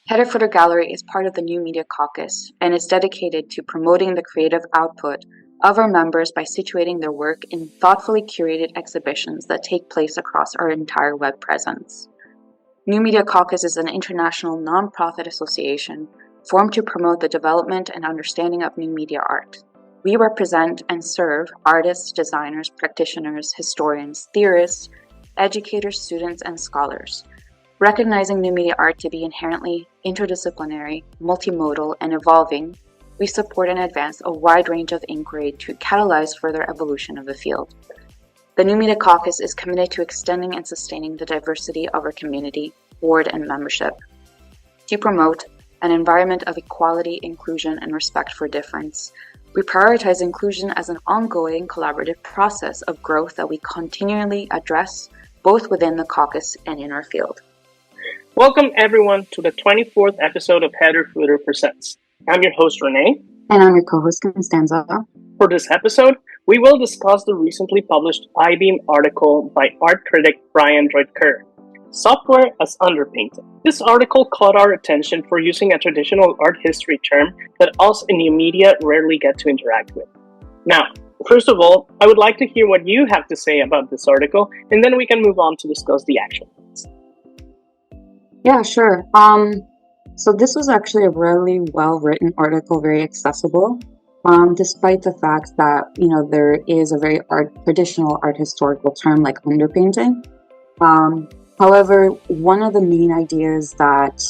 Header Gallery is part of the New Media Caucus and is dedicated to promoting the creative output of our members by situating their work in thoughtfully curated exhibitions that take place across our entire web presence. New Media Caucus is an international nonprofit association formed to promote the development and understanding of new media art. We represent and serve artists, designers, practitioners, historians, theorists, educators, students, and scholars. Recognizing new media art to be inherently interdisciplinary, multimodal, and evolving, we support and advance a wide range of inquiry to catalyze further evolution of the field. The New Media Caucus is committed to extending and sustaining the diversity of our community, board, and membership. To promote an environment of equality, inclusion, and respect for difference, we prioritize inclusion as an ongoing collaborative process of growth that we continually address both within the caucus and in our field. Welcome everyone to the 24th episode of Header Presents. I'm your host Renee. And I'm your co-host Constanza. For this episode, we will discuss the recently published iBeam article by art critic Brian Droid-Kerr, Software as Underpainting. This article caught our attention for using a traditional art history term that us in new media rarely get to interact with. Now, first of all, I would like to hear what you have to say about this article, and then we can move on to discuss the actual ones. Yeah, sure. So this was actually a really well-written article, very accessible, despite the fact that, there is a very traditional art historical term like underpainting. However, one of the main ideas that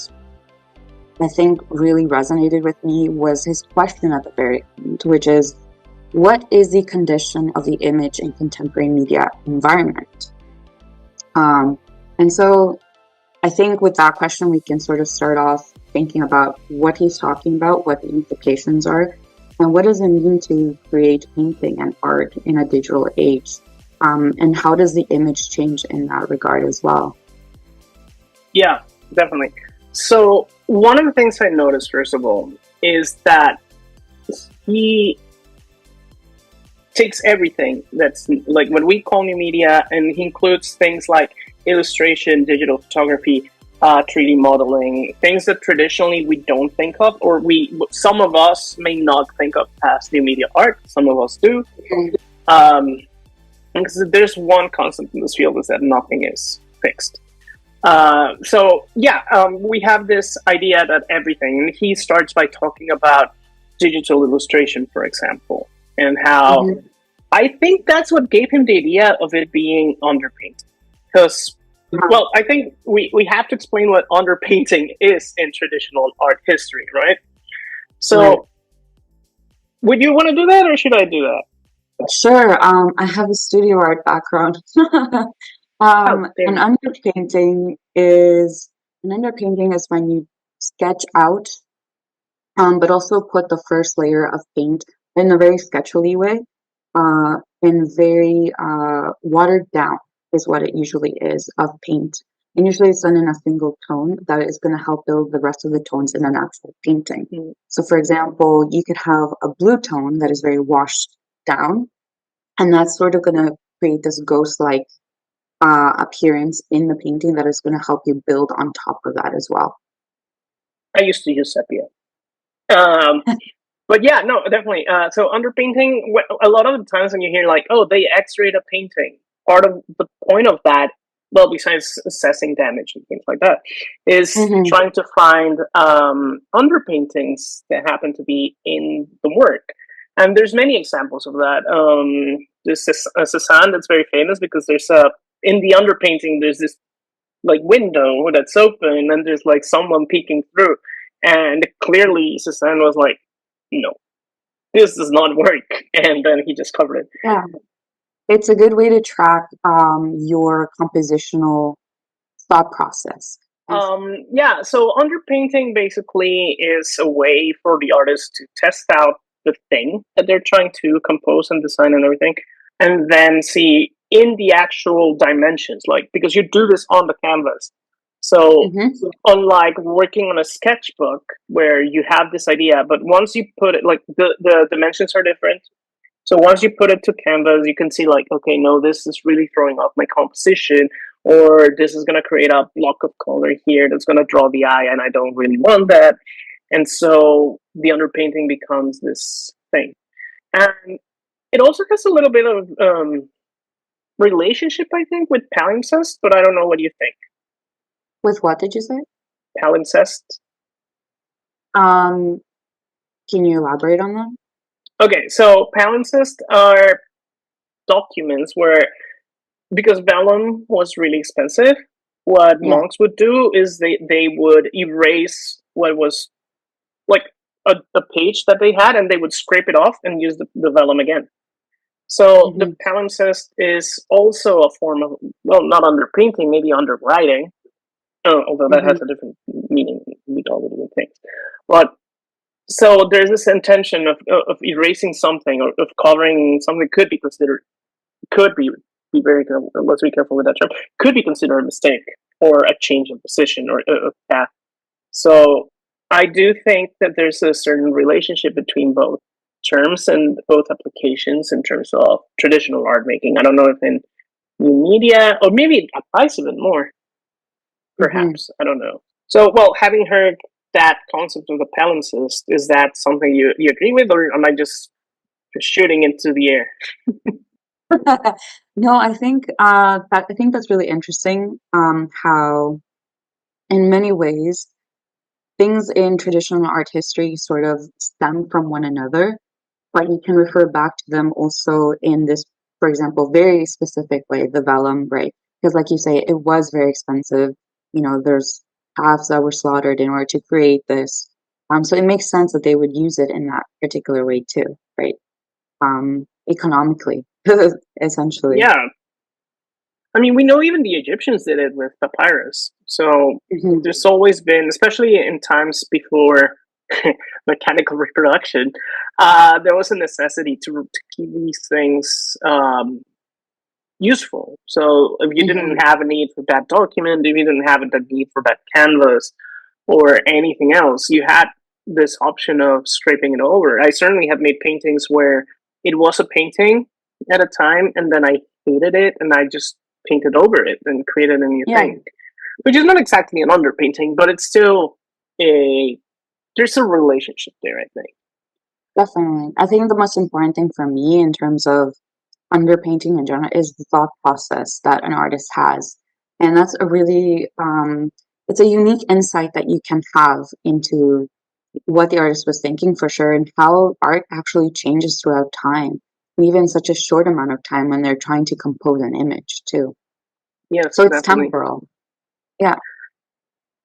I think really resonated with me was his question at the very end, which is, what is the condition of the image in contemporary media environment? And so I think with that question, we can sort of start off thinking about what he's talking about, what the implications are, and what does it mean to create painting and art in a digital age, and how does the image change in that regard as well? Yeah, definitely. So one of the things I noticed, first of all, is that he takes everything that's like what we call new media, and he includes things like illustration, digital photography, 3D modeling, things that traditionally we don't think of, or some of us may not think of as new media art. Some of us do. Because there's one constant in this field is that nothing is fixed. We have this idea that everything, and he starts by talking about digital illustration, for example, and how I think that's what gave him the idea of it being underpainted. Because, well, I think we have to explain what underpainting is in traditional art history, right? So, would you want to do that, or should I do that? Sure. I have a studio art background. An underpainting is when you sketch out, but also put the first layer of paint in a very sketchily way, and very watered down is what it usually is of paint. And usually it's done in a single tone that is going to help build the rest of the tones in an actual painting. So for example, you could have a blue tone that is very washed down, and that's sort of going to create this ghost-like appearance in the painting that is going to help you build on top of that as well. I used to use sepia. But yeah, no, definitely. So underpainting, a lot of the times when you hear like, oh, they x-rayed a painting, part of the point of that, well, besides assessing damage and things like that, is trying to find underpaintings that happen to be in the work. And there's many examples of that. There's a Cézanne that's very famous because there's in the underpainting, there's this like window that's open and there's like someone peeking through. And clearly Cézanne was like, no, this does not work. And then he just covered it. Yeah. It's a good way to track your compositional thought process. So underpainting basically is a way for the artist to test out the thing that they're trying to compose and design and everything, and then see in the actual dimensions, like, because you do this on the canvas. So unlike working on a sketchbook where you have this idea, but once you put it, like the dimensions are different, So once you put it to canvas, you can see like, okay, no, this is really throwing off my composition, or this is going to create a block of color here that's going to draw the eye, and I don't really want that. And so the underpainting becomes this thing. And it also has a little bit of relationship, I think, with palimpsest, but I don't know what you think. With what did you say? Palimpsest. Um, can you elaborate on that? Okay, so palimpsest are documents where, because vellum was really expensive, what Yeah. monks would do is they would erase what was like a page that they had, and they would scrape it off and use the vellum again. So the Mm-hmm. palimpsest is also a form of, well, not underpainting, maybe underwriting, although that Mm-hmm. has a different meaning with all the different things. But so there's this intention of erasing something, or of covering something that could be considered, could be very careful. Let's be careful with that term. Could be considered a mistake or a change of position or a path. So I do think that there's a certain relationship between both terms and both applications in terms of traditional art making. I don't know if in new media, or maybe it applies even more, Mm-hmm. perhaps. I don't know. So, well, having heard that concept of the palimpsest, is that something you agree with, or am I just shooting into the air? No, I think that's really interesting. How in many ways things in traditional art history sort of stem from one another, but you can refer back to them also in this, for example, very specific way, the vellum, right? Because, like you say, it was very expensive. There's calves that were slaughtered in order to create this. So it makes sense that they would use it in that particular way too, right? Economically, essentially. Yeah, I mean, we know even the Egyptians did it with papyrus. So Hmm. there's always been, especially in times before mechanical reproduction, there was a necessity to keep these things useful. So if you Hmm. didn't have a need for that document, if you didn't have a need for that canvas or anything else, you had this option of scraping it over. I certainly have made paintings where it was a painting at a time, and then I hated it, and I just painted over it and created a new Yeah, thing, which is not exactly an underpainting, but it's still a there's a relationship there, I think. definitely. I think the most important thing for me in terms of underpainting in general is the thought process that an artist has. And that's a really, it's a unique insight that you can have into what the artist was thinking for sure and how art actually changes throughout time, even such a short amount of time when they're trying to compose an image too. Yes, So it's definitely. temporal. Yeah.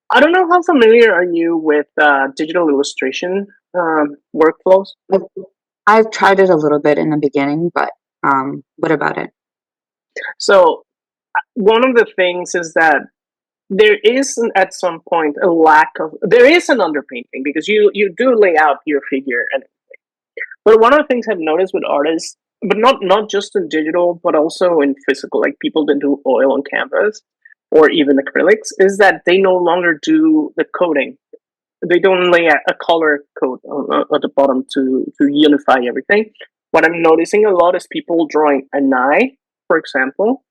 I don't know how familiar are you with digital illustration workflows. I've, I've tried it a little bit in the beginning, but what about it? So one of the things is that there is at some point a lack of, there is an underpainting because you do lay out your figure, and but one of the things I've noticed with artists, but not just in digital but also in physical, like people that do oil on canvas or even acrylics, is that they no longer do the coating. They don't lay a color coat at the bottom to unify everything. What I'm noticing a lot is people drawing an eye, for example,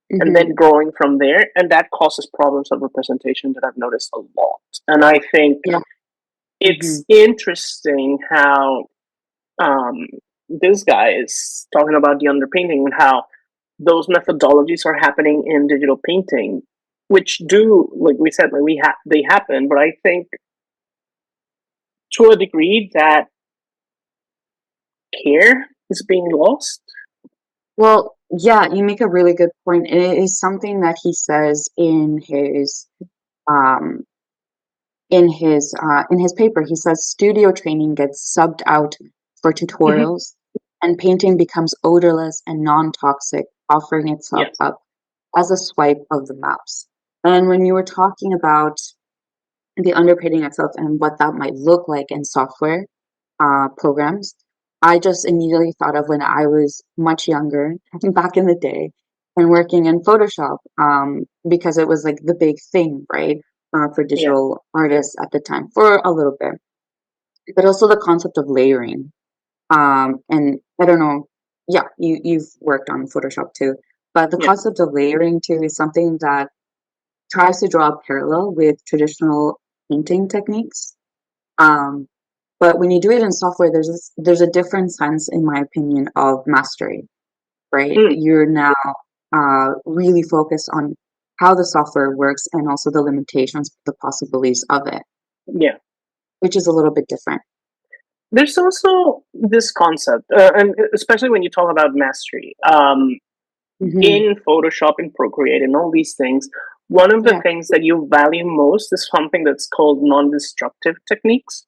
and Hmm. then growing from there, and that causes problems of representation that I've noticed a lot. And I think Yeah. Hmm. it's interesting how um, this guy is talking about the underpainting and how those methodologies are happening in digital painting, which do, like we said, like they happen, but I think to a degree that care is being lost. Well, yeah, you make a really good point. It is something that he says um in his paper. He says studio training gets subbed out for Mm-hmm. tutorials and painting becomes odorless and non-toxic, offering itself Yes. up as a swipe of the mouse. And when you were talking about the underpainting itself and what that might look like in software programs, I just immediately thought of when I was much younger, back in the day, and working in Photoshop, because it was like the big thing, right, for Yeah. digital artists at the time for a little bit. But also the concept of layering. And I don't know, yeah, you've worked on Photoshop too, but the Yeah. concept of layering too is something that tries to draw a parallel with traditional painting techniques. Um, but when you do it in software, there's a different sense, in my opinion, of mastery, right? Mm, You're now really focused on how the software works and also the limitations, the possibilities of it, yeah. which is a little bit different. There's also this concept, and especially when you talk about mastery, Hmm. in Photoshop and Procreate and all these things, one of the Yeah. things that you value most is something that's called non-destructive techniques.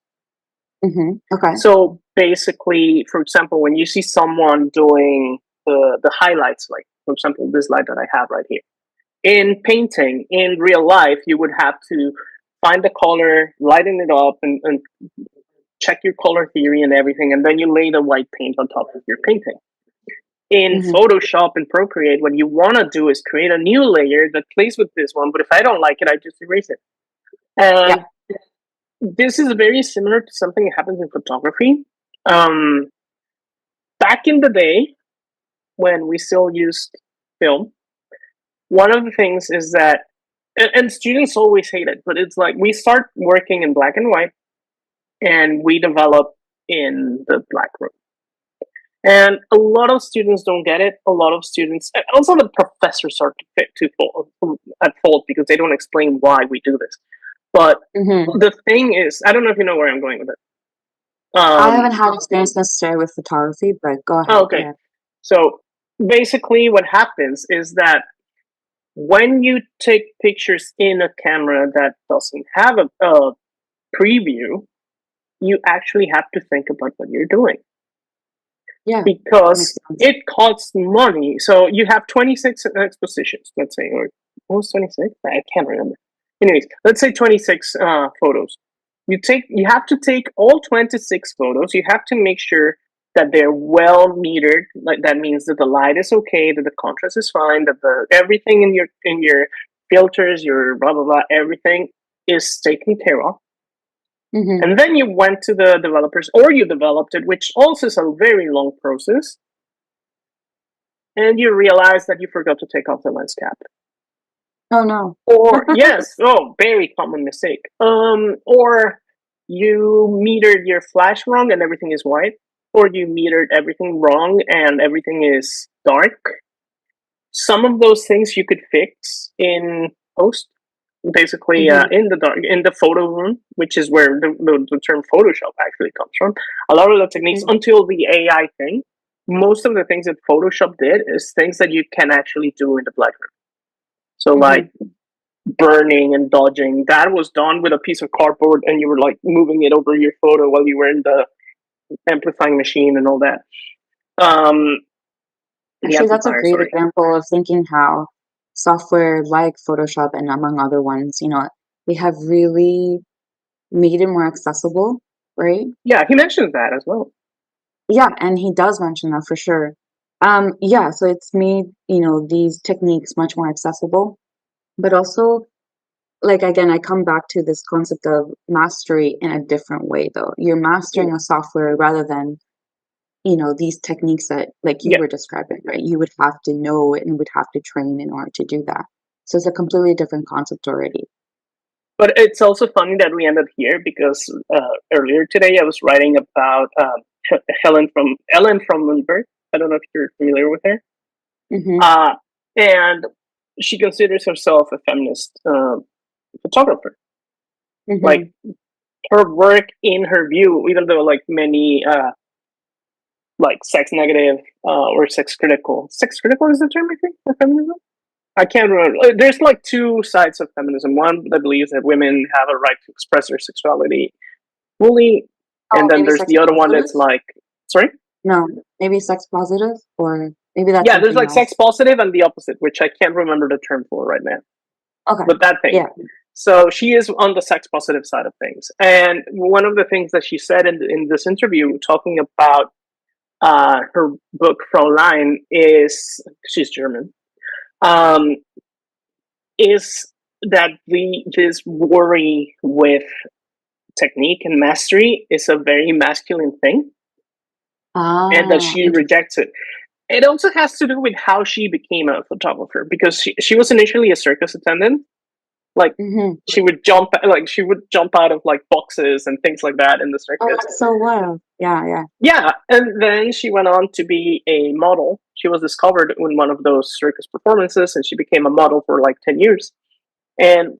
Okay. So basically, for example, when you see someone doing the highlights, like for example, this light that I have right here, in painting, in real life, you would have to find the color, lighten it up, and check your color theory and everything, and then you lay the white paint on top of your painting. In Hmm. Photoshop and Procreate, what you want to do is create a new layer that plays with this one, but if I don't like it, I just erase it. Yeah. And this is very similar to something that happens in photography. Um, Back in the day, when we still used film, one of the things is that, and students always hate it, but it's like we start working in black and white and we develop in the black room. And a lot of students don't get it. A lot of students, and also the professors are at fault because they don't explain why we do this. But Hmm. the thing is, I don't know if you know where I'm going with it. I haven't Um, had experience necessarily with photography, but go ahead. okay, Yeah. so basically, what happens is that when you take pictures in a camera that doesn't have a preview, you actually have to think about what you're doing Yeah. That makes because sense. it costs money. So you have 26 expositions, let's say, or what was 26? I can't remember. Anyways, let's say 26 photos. You have to take all 26 photos. You have to make sure that they're well metered. Like that means that the light is okay, that the contrast is fine, that the everything in your filters, your blah blah blah, everything is taken care of. Hmm. And then you went to the developers or you developed it, which also is a very long process. And you realize that you forgot to take off the lens cap. Oh no. Or yes, oh, very common mistake. Or you metered your flash wrong and everything is white, or you metered everything wrong and everything is dark. Some of those things you could fix in post, basically Hmm. in the dark, in the photo room, which is where the term Photoshop actually comes from. A lot of the techniques until the AI thing, most of the things that Photoshop did is things that you can actually do in the black room. So Hmm. like burning and dodging, that was done with a piece of cardboard and you were like moving it over your photo while you were in the amplifying machine and all that. Um, the Actually, that's a amplifier, great sorry. example of thinking how software like Photoshop and among other ones, they have really made it more accessible, right? Yeah, he mentions that as well. Yeah, and he does mention that for sure. Yeah, so it's made, these techniques much more accessible, but also, like, again, I come back to this concept of mastery in a different way, though. You're mastering a software rather than, these techniques that, like you Yeah, were describing, right? You would have to know it and would have to train in order to do that. So it's a completely different concept already. but it's also funny that we ended here because earlier today I was writing about Ellen from Lindbergh. I don't know if you're familiar with her. Mm-hmm. Uh, and she considers herself a feminist photographer. Like Mm-hmm. her work, in her view, even though like many like sex negative or sex critical. Sex critical is the term, I think, for feminism. I can't remember. There's like two sides of feminism. One that believes that women have a right to express their sexuality fully, and Oh, then maybe there's sex the other one positive? that's like, sorry, No, maybe sex positive, or maybe that's yeah, there's something like sex else. positive and the opposite, which I can't remember the term for right now. Okay. But that thing. Yeah. So she is on the sex positive side of things, and one of the things that she said in this interview, talking about her book Fraulein, is she's German. Um, is that this worry with technique and mastery is a very masculine thing, and that Ah, she interesting. rejects it. It also has to do with how she became a photographer, because she was initially a circus attendant. Like Mm-hmm. she would jump out of like boxes and things like that in the Oh, circus. that's so wild. Yeah, yeah. Yeah, and then she went on to be a model. She was discovered in one of those circus performances, and she became a model for like 10 years. And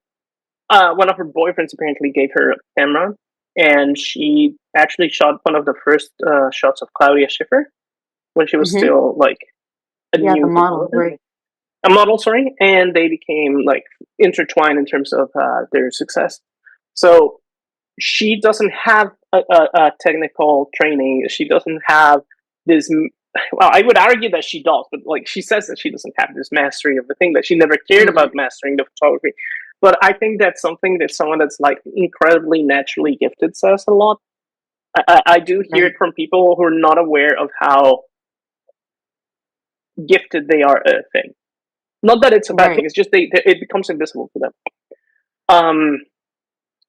one of her boyfriends apparently gave her a camera, and she actually shot one of the first shots of Claudia Schiffer when she was Mm-hmm. still like a Yeah, the new model, photographer, right. a model, sorry, and they became like intertwined in terms of their success. So she doesn't have a technical training. She doesn't have this. Well, I would argue that she does, but like she says that she doesn't have this mastery of the thing, that she never cared Mm-hmm. about mastering the photography. But I think that's something that someone that's like incredibly naturally gifted says a lot. I do hear Right, it from people who are not aware of how gifted they are at a thing. Not that it's a bad right. thing; it's just it becomes invisible to them. Um,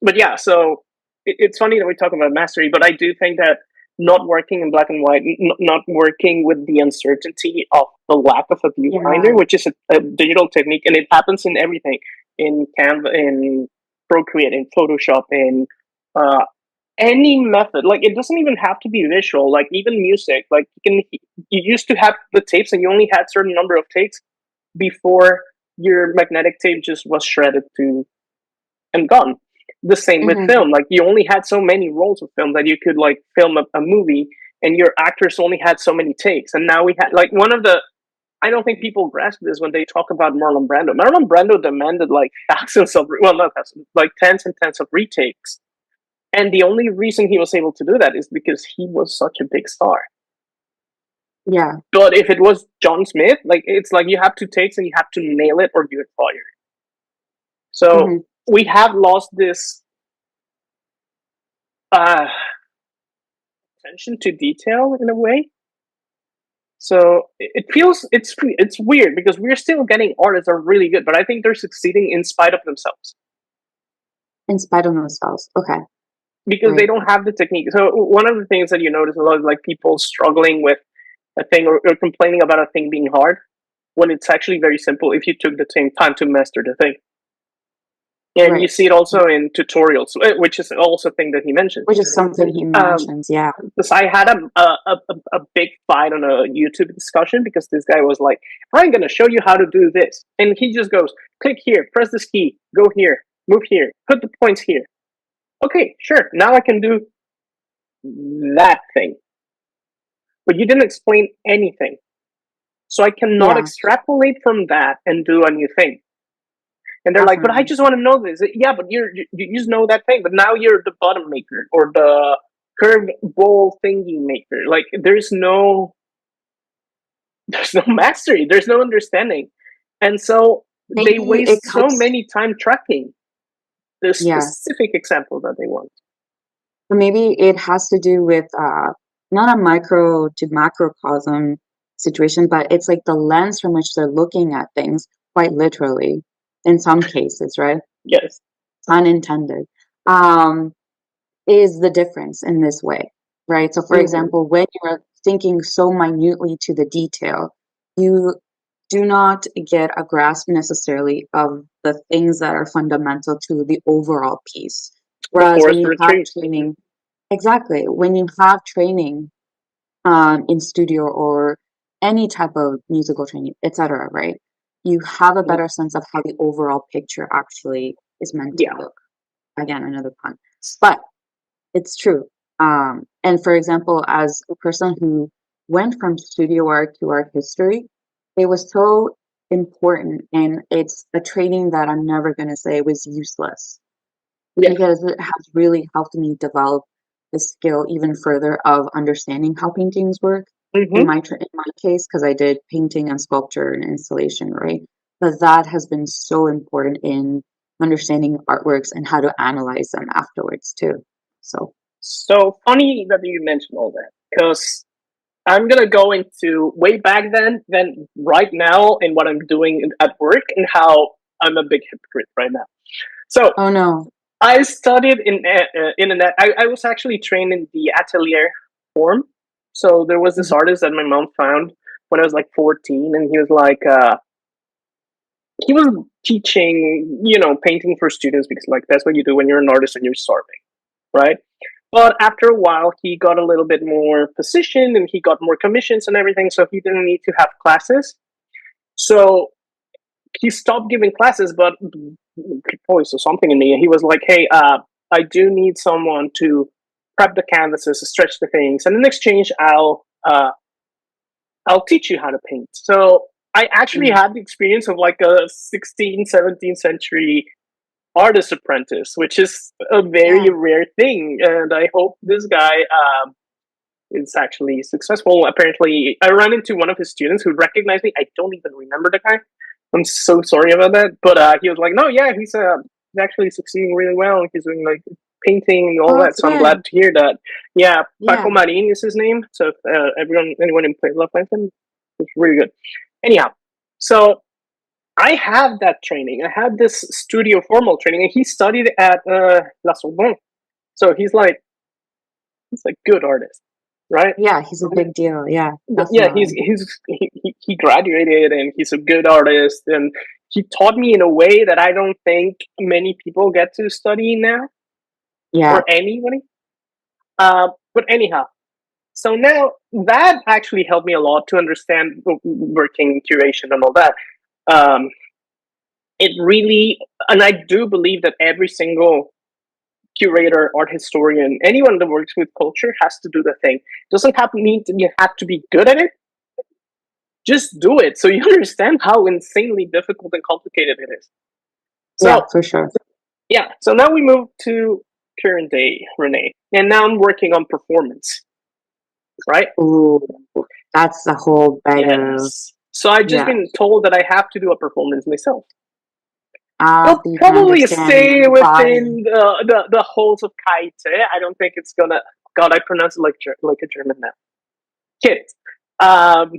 but yeah, so it's funny that we talk about mastery, but I do think that not working in black and white, not working with the uncertainty of the lack of a viewfinder, Yeah. which is a digital technique, and it happens in everything, in Canva, in Procreate, in Photoshop, in uh, any method. Like it doesn't even have to be visual. Like even music, like you used to have the tapes, and you only had certain number of takes before your magnetic tape just was shredded to and gone. The same with Mm-hmm. film. Like you only had so many rolls of film that you could like film a movie, and your actors only had so many takes. And now we had like one of the. I don't think people grasp this when they talk about Marlon Brando. Marlon Brando demanded like thousands of, well, not thousands, like tens and tens of retakes. And the only reason he was able to do that is because he was such a big star. Yeah. But if it was John Smith, like it's like you have two takes and you have to nail it or you get fired. So Mm-hmm. we have lost this uh, attention to detail in a way. So it feels it's weird because we're still getting artists that are really good, but I think they're succeeding in spite of themselves In spite of themselves. Okay. because they Right. don't have the technique. So one of the things that you notice a lot is like people struggling with a thing, or complaining about a thing being hard when it's actually very simple if you took the same time to master the thing. And you Right. see it also in tutorials, which is also a thing that he mentioned. Which is something he Um, mentions. Yeah. because I had a big fight on a YouTube discussion because this guy was like, I'm going to show you how to do this. And he just goes, click here, press this key, go here, move here, put the points here. Okay, sure. Now I can do that thing. But you didn't explain anything. So I cannot Yeah. extrapolate from that and do a new thing. And they're like, but I Definitely. just want to know this. Yeah, but you just know that thing. But now you're the bottom maker or the curved bowl thingy maker. Like there's no mastery, there's no understanding, and so they Maybe it waste so comes. many time tracking the Yeah. specific example that they want. Or maybe it has to do with not a micro to macrocosm situation, but it's like the lens from which they're looking at things, quite literally, in some cases, right? Yes. Unintended, um, is the difference in this way, right? So, for Mm-hmm. example, when you're thinking so minutely to the detail, you do not get a grasp necessarily of the things that are fundamental to the overall piece. The Whereas when forest you for the have trees. training, exactly, when you have training in studio or any type of musical training, etc., right? You have a Mm-hmm. better sense of how the overall picture actually is meant to Yeah. look. Again, another pun. But it's true. And for example, as a person who went from studio art to art history, it was so important. And it's a training that I'm never going to say was useless Yeah. because it has really helped me develop the skill even further of understanding how paintings work. Mm-hmm. In my case, because I did painting and sculpture and installation, right? But that has been so important in understanding artworks and how to analyze them afterwards too. So. So funny that you mentioned all that, because I'm gonna go into way back then right now and what I'm doing at work and how I'm a big hypocrite right now. So Oh no. I studied in I was actually trained in the atelier form. So there was this artist that my mom found when I was like 14, and he was like, he was teaching, painting for students because like that's what you do when you're an artist and you're starving, right? But after a while, he got a little bit more positioned and he got more commissions and everything, so he didn't need to have classes. So he stopped giving classes, but he probably saw something in me. And he was like, "Hey, I do need someone to prep the canvases, stretch the things, and in exchange, I'll teach you how to paint." So I actually had the experience of like a 16th, 17th century artist apprentice, which is a very rare thing. And I hope this guy is actually successful. Apparently, I ran into one of his students who recognized me. I don't even remember the guy. I'm so sorry about that. But he was like, "No, yeah, he's actually succeeding really well. He's doing like painting and all Oh, that." that's So I'm good. glad to hear that. Yeah, Yeah. Paco Marin is his name. So if, anyone in Puebla finds him, it's really good. Anyhow, so I have that training. I had this studio formal training, and he studied at La Sorbonne. So he's a good artist, right? Yeah, he's a big deal. Yeah, Yeah, definitely. he graduated and he's a good artist, and he taught me in a way that I don't think many people get to study now, Yeah. or anybody. But anyhow, so now that actually helped me a lot to understand working curation and all that. Um, it really, and I do believe that every single curator, art historian, anyone that works with culture has to do the thing. It doesn't have mean to, you have to be good at it. Just do it so you understand how insanely difficult and complicated it is. Yeah, So for sure. yeah, so now we move to current day, Renee, and now I'm working on performance, right? Ooh, that's the whole bag of, Yes. So I've just yeah. been told that I have to do a performance myself. So It'll you can probably understand stay the body. within the halls of Kaite. I don't think it's gonna. God, I pronounce it like a German now. Kids. Um,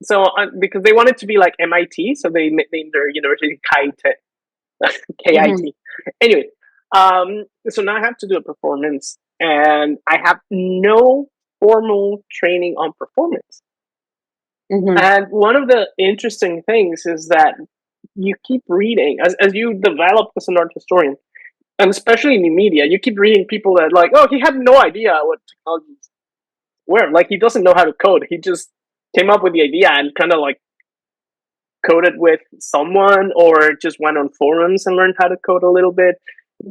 so because they wanted to be like MIT, so they named their university Kaite. Hmm. KIT. Anyway, so now I have to do a performance, and I have no formal training on performance. Hmm. And one of the interesting things is that you keep reading as you develop as an art historian, and especially in the media, you keep reading people that like, oh, he had no idea what technologies were. Like he doesn't know how to code. He just came up with the idea and kind of like coded with someone, or just went on forums and learned how to code a little bit.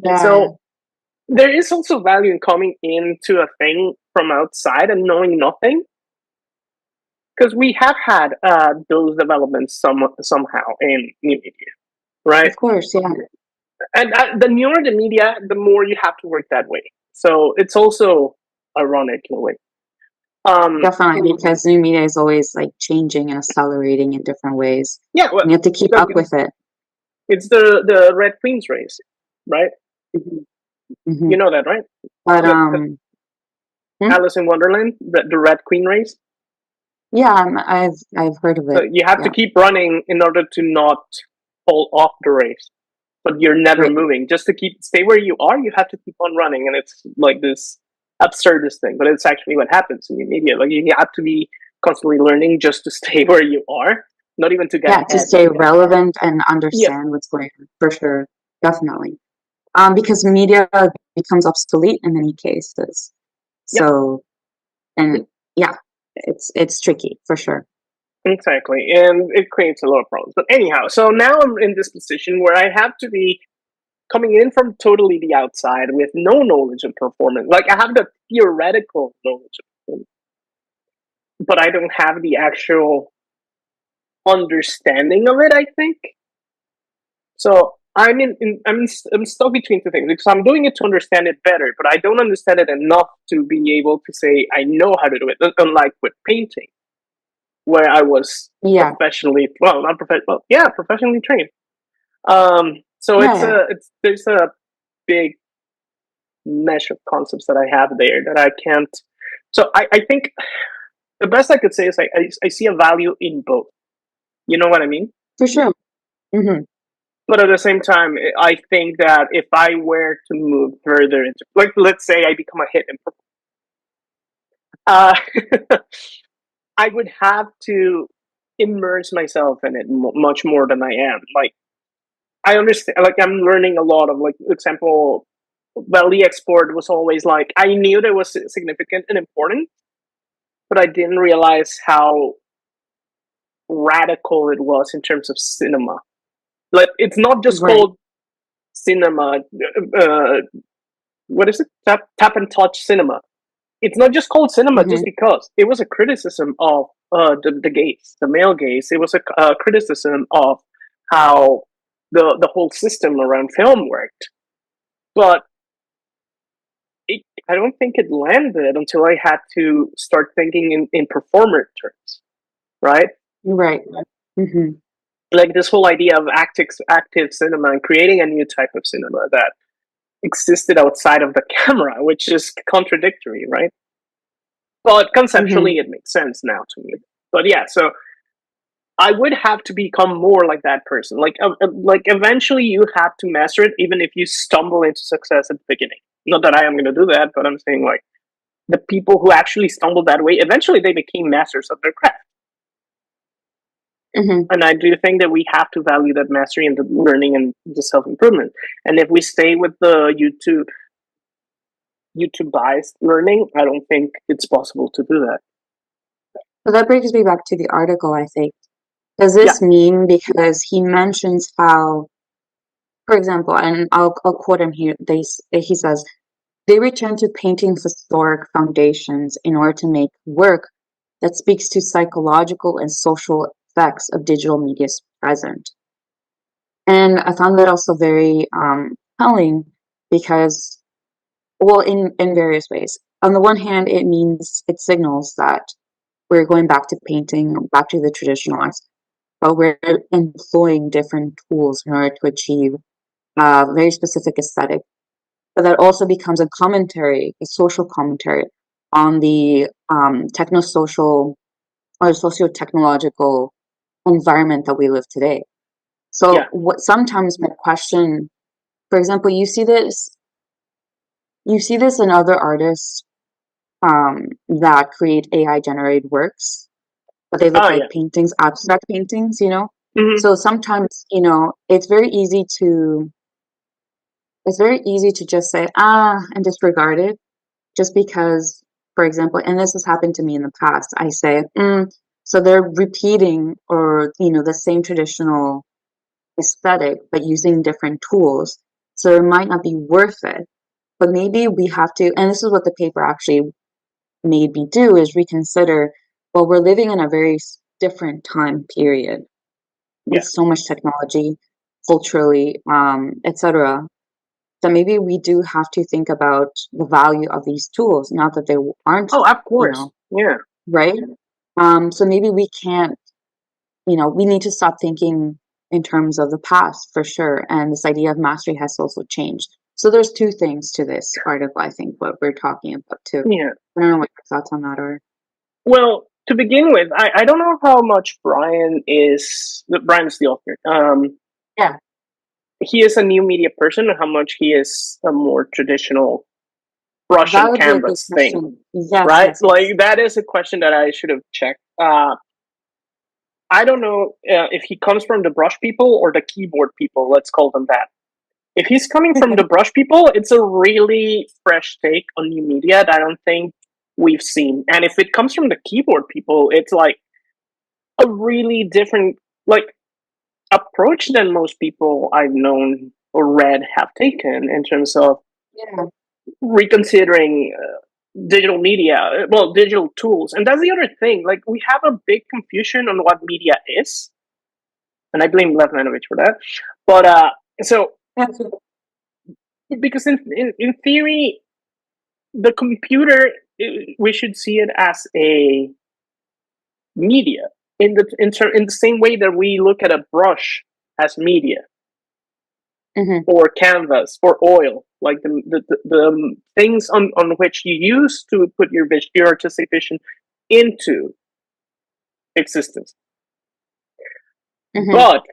Yeah, So there is also value in coming into a thing from outside and knowing nothing, because we have had those developments somehow in new media, right? of course. Yeah, And the newer the media, the more you have to work that way. So it's also ironic in a way. Um, definitely. Because new media is always like changing and accelerating in different ways. yeah, well, And you have to keep look, up with it. it's the Red Queen's race, right? Hmm. Hmm. You know that, right? But The hmm? Alice in Wonderland, the Red Queen race. Yeah, I've heard of So it. you have to Yeah, keep running in order to not fall off the race, but you're never right. moving. Just to stay where you are, you have to keep on running, and it's like this absurdist thing, but it's actually what happens in the media. Like you have to be constantly learning just to stay where you are, not even to get Yeah, to ahead. stay relevant and Yeah, understand what's going on for sure. Definitely. Because media becomes obsolete in many cases. yeah, So, and yeah, it's tricky for sure. exactly, and it creates a lot of problems. But anyhow, so now I'm in this position where I have to be coming in from totally the outside with no knowledge of performance. Like I have the theoretical knowledge of performance, but I don't have the actual understanding of it, I think. So I'm stuck between two things because I'm doing it to understand it better, but I don't understand it enough to be able to say I know how to do it. Unlike with painting, where I was Yeah, professionally, well, not professional, yeah, professionally trained. So yeah, yeah, it's there's a big mesh of concepts that I have there that I can't. So I think the best I could say is I see a value in both. You know what I mean? for sure. Hmm. But at the same time, I think that if I were to move further into, like, let's say I become a hit in uh, I would have to immerse myself in it much more than I am. Like, I understand, like, I'm learning a lot of, like, example, Valley export was always like, I knew that was significant and important, but I didn't realize how radical it was in terms of cinema. Like, it's not just Right. called cinema. Uh, what is it? Tap and touch cinema. It's not just called cinema just Mm-hmm. because it was a criticism of the gaze, the male gaze. It was a criticism of how the whole system around film worked. But I don't think it landed until I had to start thinking in performer terms, right? Right. Mm-hmm. Like this whole idea of active cinema and creating a new type of cinema that existed outside of the camera, which is contradictory, right? But Mm-hmm. conceptually, it makes sense now to me. But yeah, so I would have to become more like that person. Like eventually, you have to master it, even if you stumble into success at the beginning. Not that I am going to do that, but I'm saying like the people who actually stumbled that way, eventually they became masters of their craft. Mm-hmm. And I do think that we have to value that mastery and the learning and the self improvement. And if we stay with the YouTube biased learning, I don't think it's possible to do that. So that brings me back to the article, I think. Does Yeah. this mean, because he mentions how, for example, and I'll quote him here, he says, they return to painting historic foundations in order to make work that speaks to psychological and social effects of digital media's present. And I found that also very telling because, well, in various ways. On the one hand, it signals that we're going back to painting, back to the traditional arts, but we're employing different tools in order to achieve a very specific aesthetic. But that also becomes a commentary, a social commentary on the techno-social or socio-technological environment that we live today. Yeah. So what sometimes my question, for example, you see this in other artists that create AI generated works, but they look Oh, like yeah. paintings, abstract paintings, you know? Mm-hmm. So sometimes, it's very easy to just say, and disregard it just because, for example, and this has happened to me in the past, I say, so they're repeating or, the same traditional aesthetic, but using different tools. So it might not be worth it. But maybe we have to, and this is what the paper actually made me do, is reconsider, well, we're living in a very different time period with Yeah. so much technology, culturally, etc. So maybe we do have to think about the value of these tools, not that they aren't, Oh, of you course. know, Yeah. right? So maybe we can't, we need to stop thinking in terms of the past for sure. And this idea of mastery has also changed. So there's two things to this article, I think, what we're talking about too. Yeah. I don't know what your thoughts on that are. Well, to begin with, I don't know how much Brian's the author. Yeah, He is a new media person, and how much he is a more traditional brush that and would be a good canvas thing, question. Yes, right? yes, yes. Like that is a question that I should have checked. I don't know if he comes from the brush people or the keyboard people. Let's call them that. If he's coming from the brush people, it's a really fresh take on new media that I don't think we've seen. And if it comes from the keyboard people, it's like a really different like approach than most people I've known or read have taken in terms of Yeah. reconsidering digital media, well, digital tools. And that's the other thing. Like we have a big confusion on what media is, and I blame Levmanovich for that. But so because in theory, the computer, we should see it as a media in the same way that we look at a brush as media Mm-hmm. or canvas or oil, like the things on which you use to put your artistic vision into existence. Mm-hmm. But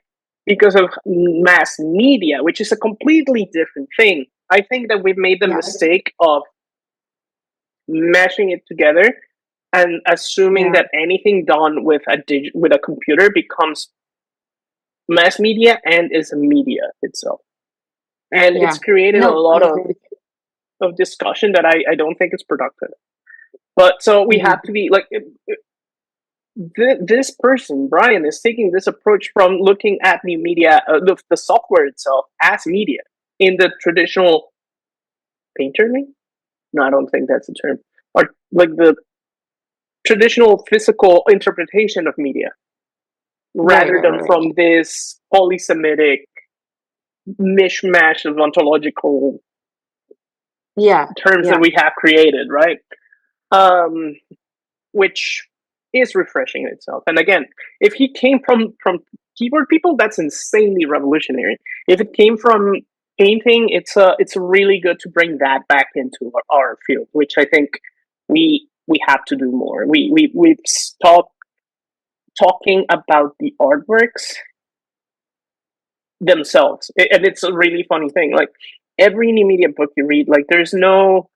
because of mass media, which is a completely different thing, I think that we've made the Yeah. mistake of mashing it together and assuming Yeah. that anything done with with a computer becomes mass media and is a media itself. And Yeah. it's created a No, I lot agree with of discussion that I don't think is productive. But so we you. have to be like, this person, Brian, is taking this approach from looking at new media, the software itself as media in the traditional painterly. No, I don't think that's a term. Or like the traditional physical interpretation of media, Right, rather right, than right, right. from this polysemitic mishmash of ontological Yeah, terms that yeah. we have created, right? Um, which is refreshing in itself. And again, if he came from keyboard people, that's insanely revolutionary. If it came from painting, it's really good to bring that back into our field, which I think we have to do more. We've stopped talking about the artworks themselves, and it's a really funny thing. Like every new media book you read, like there's no,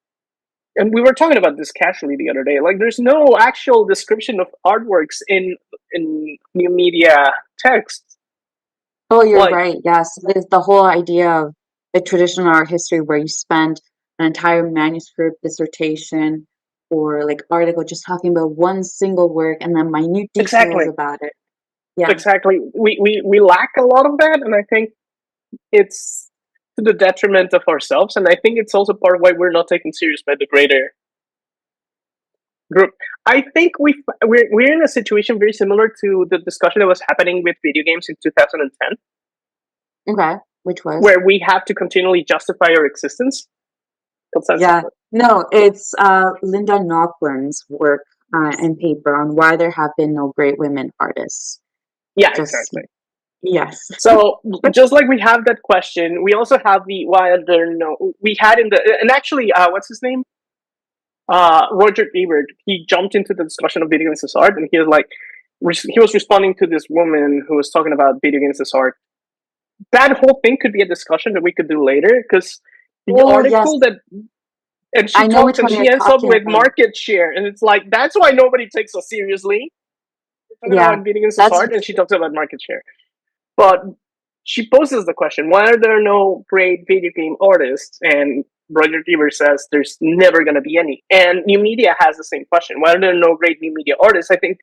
and we were talking about this casually the other day. Like, there's no actual description of artworks in new media text. Oh, you're Like, right. Yes. There's the whole idea of the traditional art history where you spend an entire manuscript, dissertation, or like article just talking about one single work and then minute details exactly, about it. Yeah. exactly. We lack a lot of that, and I think it's to the detriment of ourselves. And I think it's also part of why we're not taken serious by the greater group. I think we're in a situation very similar to the discussion that was happening with video games in 2010, Okay. Which was? where we have to continually justify our existence. Consensus. Yeah. No, it's Linda Nochlund's work and paper on why there have been no great women artists. Yeah, Just exactly. yes. So just like we have that question, we also have the why are there no. We had in the, and actually, what's his name? Roger Ebert. He jumped into the discussion of video games as art, and he was like, he was responding to this woman who was talking about video games as art. That whole thing could be a discussion that we could do later, because the Oh yes, article that, and she I know talks which and one you're she ends up talking with about. market share, and it's like that's why nobody takes us seriously. We're talking Yeah, about video games as that's art, and she talks about market share. But she poses the question, why are there no great video game artists? And Roger Ebert says there's never going to be any. And new media has the same question. Why are there no great new media artists? I think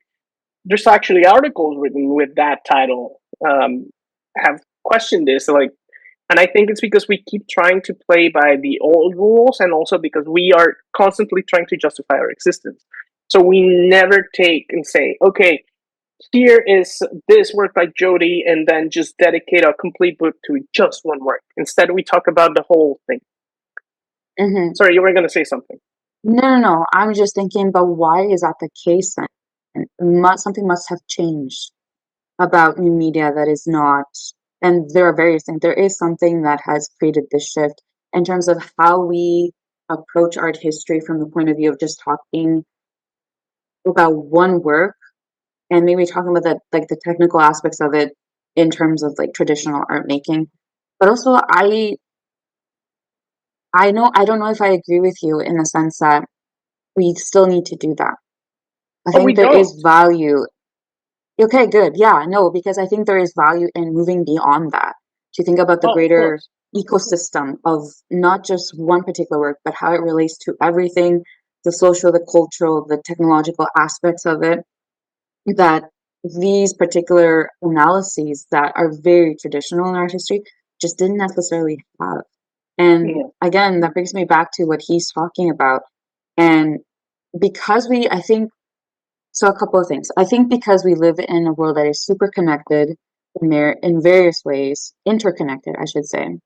there's actually articles written with that title, have questioned this. Like, and I think it's because we keep trying to play by the old rules, and also because we are constantly trying to justify our existence. So we never take and say, okay, here is this work by Jody, and then just dedicate a complete book to just one work. Instead, we talk about the whole thing. hmm Sorry, you were going to say something. No, no, no. I'm just thinking about why is that the case then? Something must have changed about new media that is not, and there are various things. There is something that has created this shift in terms of how we approach art history from the point of view of just talking about one work and maybe talking about the like the technical aspects of it in terms of like traditional art making. But also I know I don't know if I agree with you in the sense that we still need to do that. I Oh, we think there don't. is value. Okay, good. Yeah, no, because I think there is value in moving beyond that to think about the Oh, of greater course. ecosystem of not just one particular work, but how it relates to everything, the social, the cultural, the technological aspects of it, that these particular analyses that are very traditional in art history just didn't necessarily have. And Yeah. again, that brings me back to what he's talking about. And because I think, so a couple of things. I think because we live in a world that is super connected in various ways, interconnected, I should say,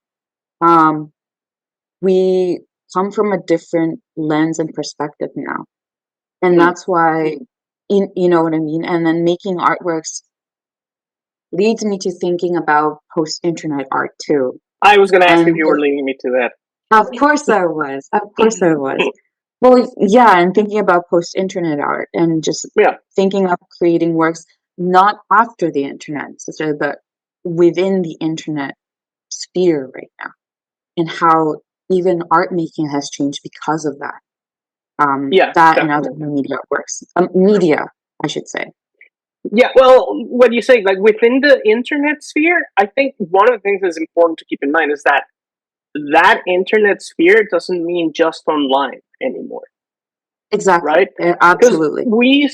um, we come from a different lens and perspective now. And Mm. that's why, you know what I mean? And then making artworks leads me to thinking about post-internet art too. I was going to ask if And you were leading me to that. of course I was. Of course I was. Well, yeah, and thinking about post-internet art and just Yeah. thinking of creating works not after the internet, necessarily, but within the internet sphere right now, and how even art making has changed because of that. Yeah, that and other definitely. media works. Media, I should say. Yeah, well, what you say, like within the internet sphere, I think one of the things that's important to keep in mind is that that internet sphere doesn't mean just online anymore, Exactly. right? Because Absolutely. we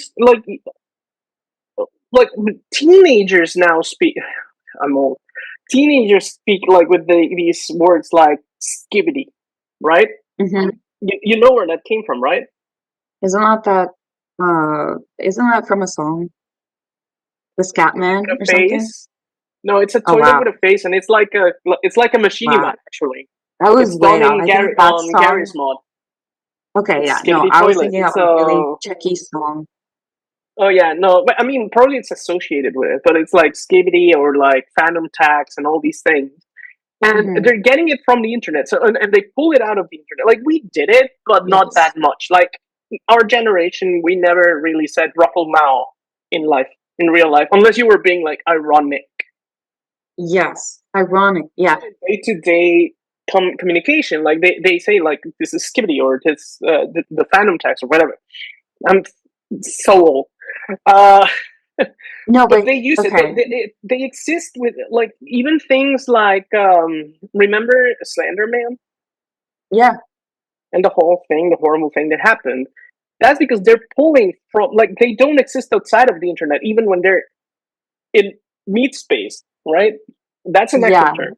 like teenagers now speak. I'm old. Teenagers speak like with these words like skibbity, right? Hmm. You know where that came from, right? Isn't that from a song? The A Scatman or something? face. No, it's a Oh toilet wow. with a face, and it's like a machinima Wow. actually. That was It's way done off. in I think Gary that on Gary's song. mod. Okay, It's yeah. No, skibbity I was toilet. thinking of a really tricky song. Oh yeah, no, but I mean probably it's associated with it, but it's like skibbity or like phantom tax and all these things. And Hmm. they're getting it from the internet. So and they pull it out of the internet. Like we did it, but not that Yes. much. Like our generation, we never really said ruffle now in life, in real life, unless you were being like ironic. Yes. Ironic. Yeah. Day to day communication, like they say like this is skibbity or this the phantom text or whatever. I'm so old. Uh, No, but but they use it. okay. They exist with like even things like remember Slender Man Yeah. and the whole thing, the horrible thing that happened. That's because they're pulling from like they don't exist outside of the internet, even when they're in meat space, right? That's an actual Yeah. term.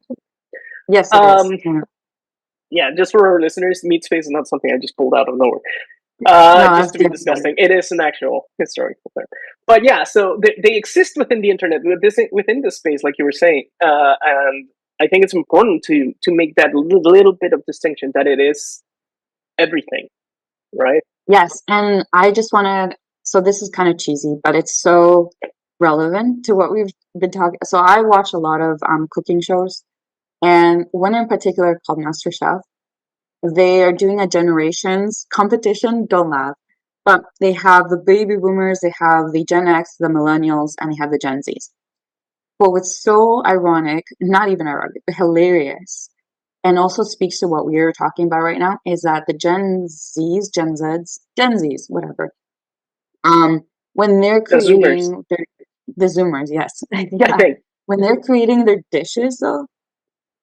Yes, it is. Um, Yeah. yeah, just for our listeners, meat space is not something I just pulled out of nowhere. No, Just that's to be definitely. disgusting, it is an actual historical term. But yeah, so they exist within the internet, within this space, like you were saying, and I think it's important to make that little bit of distinction that it is everything, right? Yes, and I just want to, so this is kind of cheesy, but it's so relevant to what we've been talking. So I watch a lot of cooking shows, and one in particular called MasterChef. They are doing a generations competition. Don't laugh, but they have the baby boomers, they have the Gen X, the millennials, and they have the Gen Zs. But what's so ironic, not even ironic, but hilarious, and also speaks to what we're talking about right now, is that the Gen Zs, whatever, when they're The Zoomers, creating the Zoomers, yes, I yeah, think. when they're creating their dishes though,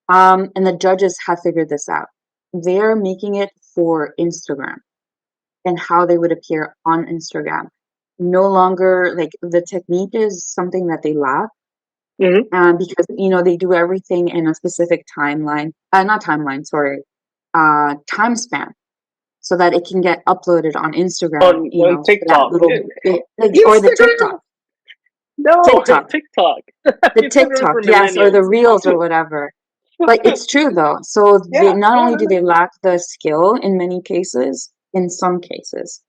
and the judges have figured this out, they're making it for Instagram and how they would appear on Instagram. No longer like the technique is something that they lack, Mm-hmm. because they do everything in a specific timeline, not timeline, sorry, time span, so that it can get uploaded on Instagram, On for that TikTok, little bit, like, or the Instagram. TikTok, No, TikTok, TikTok. the Instagram TikTok, for yes, or the millennials. Reels or whatever. But it's true though. So they Yeah, not no, only no, do no. they lack the skill in many cases, in some cases,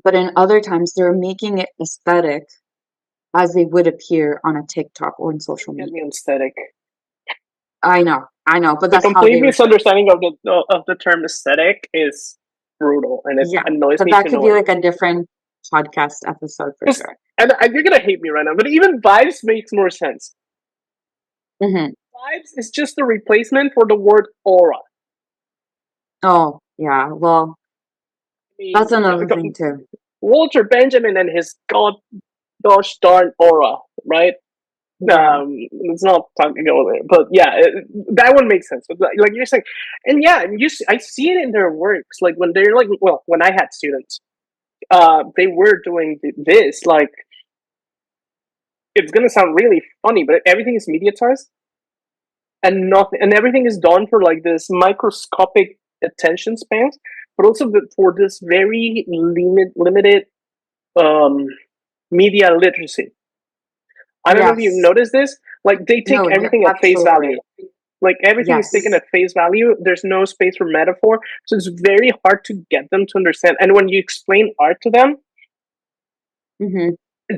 but in other times they're making it aesthetic as they would appear on a TikTok or in social Don't get media. me on aesthetic. I know, but The that's how complete they refer. misunderstanding of the term aesthetic is brutal, and it Yeah, annoys but me that to could no be end. like a different podcast episode for Just sure. and you're gonna hate me right now, but even vibes makes more sense. Hmm. Vibes is just a replacement for the word aura. Oh, yeah. Well, I mean, that's another thing too. Walter Benjamin and his gosh darn aura, right? Yeah. Let's not talk go there, but yeah, that one makes sense. But like you're saying, and yeah, I see it in their works. Like when they're like, well, when I had students, they were doing this. Like it's gonna sound really funny, but everything is mediatized, and nothing, and everything is done for like this microscopic attention spans, but also for this very limited um, media literacy. I don't know if you've Yes. noticed this. Like they take No, you're everything at face absolutely value. right. Like everything is taken Yes. at face value. There's no space for metaphor, so it's very hard to get them to understand. And when you explain art to them, Hmm.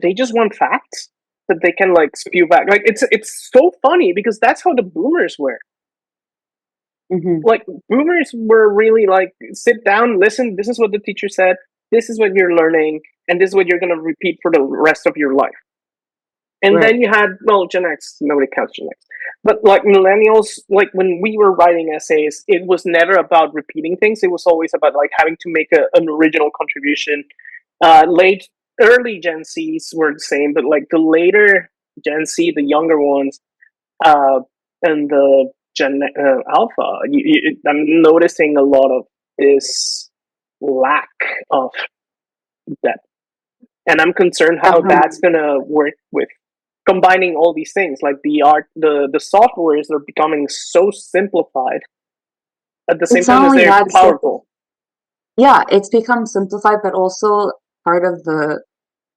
they just want facts that they can like spew back. Like it's so funny because that's how the boomers were. Hmm. Like boomers were really like sit down, listen. This is what the teacher said. This is what you're learning, and this is what you're gonna repeat for the rest of your life. And Right. then you had, well, Gen X, nobody counts Gen X. But like millennials, like when we were writing essays, it was never about repeating things. It was always about like having to make an original contribution. Late, early Gen Zs were the same, but like the later Gen Z, the younger ones, uh, and the Gen Alpha, I'm noticing a lot of this lack of depth, and I'm concerned how that's Definitely. gonna work with combining all these things. Like the softwares are becoming so simplified at the same It's not time as only they're that, powerful. yeah, it's become simplified, but also part of the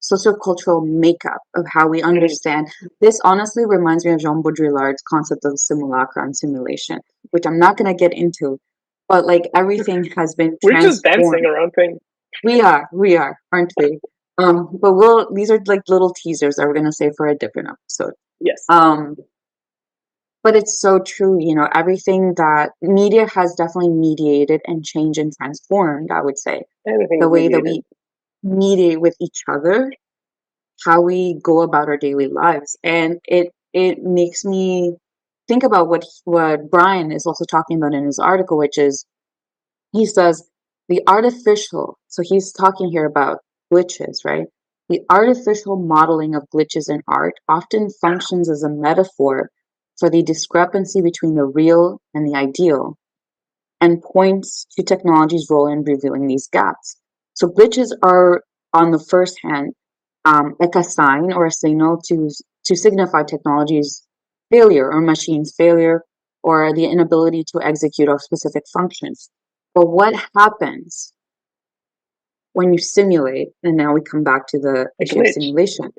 sociocultural makeup of how we Mhm. understand. This honestly reminds me of Jean Baudrillard's concept of simulacra and simulation, which I'm not going to get into, but like everything has been We're just dancing transformed. around things. We are, aren't we? But these are like little teasers that we're going to say for a different episode. Yes, Um, but it's so true, everything that media has definitely mediated and changed and transformed, I would say, everything the is way that mediated. we mediate with each other, how we go about our daily lives. And it makes me think about what Brian is also talking about in his article, which is he says the artificial, so he's talking here about glitches, right? The artificial modeling of glitches in art often functions as a metaphor for the discrepancy between the real and the ideal, and points to technology's role in revealing these gaps. So glitches are, on the first hand, like a sign or a signal to signify technology's failure or machine's failure or the inability to execute a specific function. But what happens when you simulate? And now we come back to the A issue of glitch. simulation,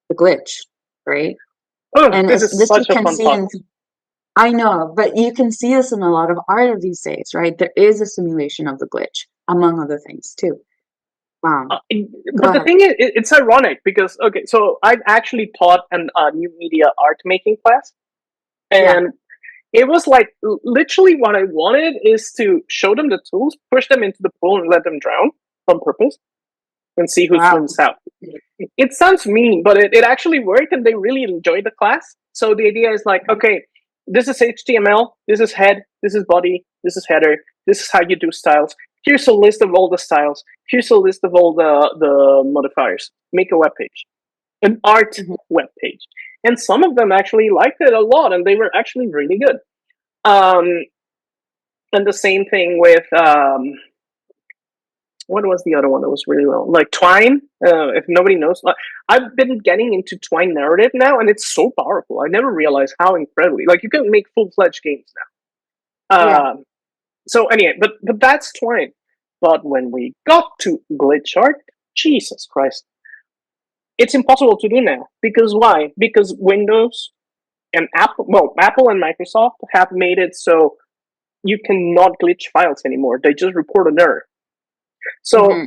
the glitch, right? Oh, And this is this you such a can fun see part. in, I know, but you can see this in a lot of art of these days, right? There is a simulation of the glitch, among other things too. Uh, Go but the ahead. thing is, it's ironic because okay, so I've actually taught an new media art making class, Yeah. and it was like literally what I wanted is to show them the tools, push them into the pool, and let them drown on purpose, and see who Wow. swims out. It sounds mean, but it actually worked, and they really enjoyed the class. So the idea is like, okay, this is HTML, this is head, this is body, this is header, this is how you do styles. Here's a list of all the styles. Here's a list of all the modifiers. Make a web page, an art Mhm. web page. And some of them actually liked it a lot, and they were actually really good. Um, and the same thing with what was the other one that was really well? Like Twine. If nobody knows, I've been getting into Twine narrative now, and it's so powerful. I never realized how incredibly like you can make full fledged games now. Yeah. So anyway, but that's Twine. But when we got to glitch art, Jesus Christ, it's impossible to do now. Because why? Because Windows and Apple, well, Apple and Microsoft have made it so you cannot glitch files anymore. They just report an error. So Hmm.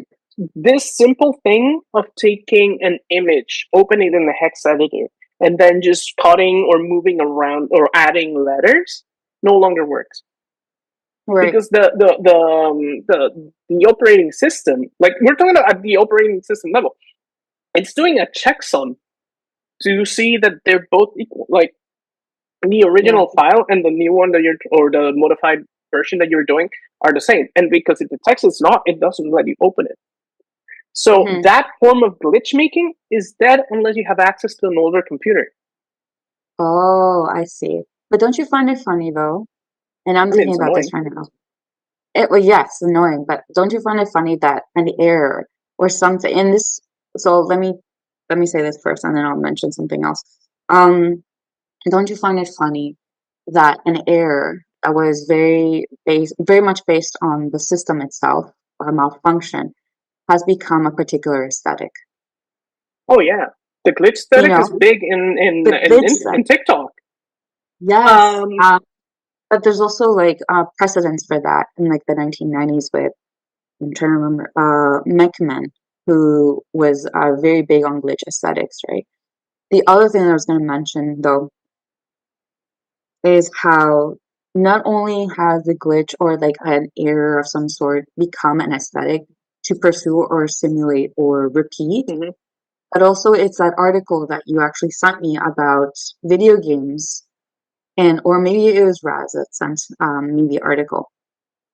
this simple thing of taking an image, opening it in the hex editor, and then just cutting or moving around or adding letters no longer works Right. because the operating system, like we're talking about at the operating system level, it's doing a checksum to see that they're both equal. Like the Yeah. original file and the new one that you're or the modified version that you're doing are the same, and because if the text is not, it doesn't let you open it. So Hmm. that form of glitch making is dead unless you have access to an older computer. Oh, I see. But don't you find it funny though? And I'm I mean, thinking it's about annoying. this right now. Well, yes, annoying, but don't you find it funny that an error or something in this? So let me say this first, and then I'll mention something else. Um, don't you find it funny that an error that was very much based on the system itself or a malfunction has become a particular aesthetic? Oh yeah, the glitch You aesthetic is know, big in the glitch in that TikTok. yes, Um, but there's also like precedents for that in like the 1990s with I'm trying to remember Mechman, who was very big on glitch aesthetics, right? The other thing that I was going to mention though is how not only has the glitch or like an error of some sort become an aesthetic to pursue or simulate or repeat, mhm. but also it's that article that you actually sent me about video games, and or maybe it was Raz that sent me the article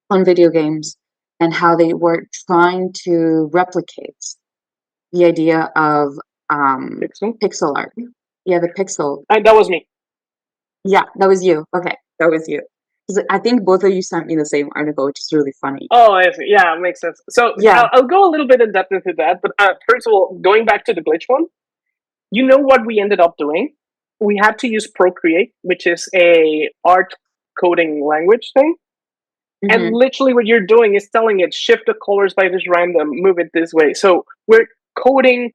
on video games and how they were trying to replicate the idea of Pixel? pixel art. Yeah, the pixel. That was me. Yeah, that was you. Okay, that was you. 'Cause I think both of you sent me the same article, which is really funny. Oh, I see. Yeah, it makes sense. So Yeah. I'll go a little bit in depth into that. But first of all, going back to the glitch one, you know what we ended up doing? We had to use Procreate, which is a art coding language thing. And Hmm. literally what you're doing is telling it shift the colors by this random, move it this way. So we're coding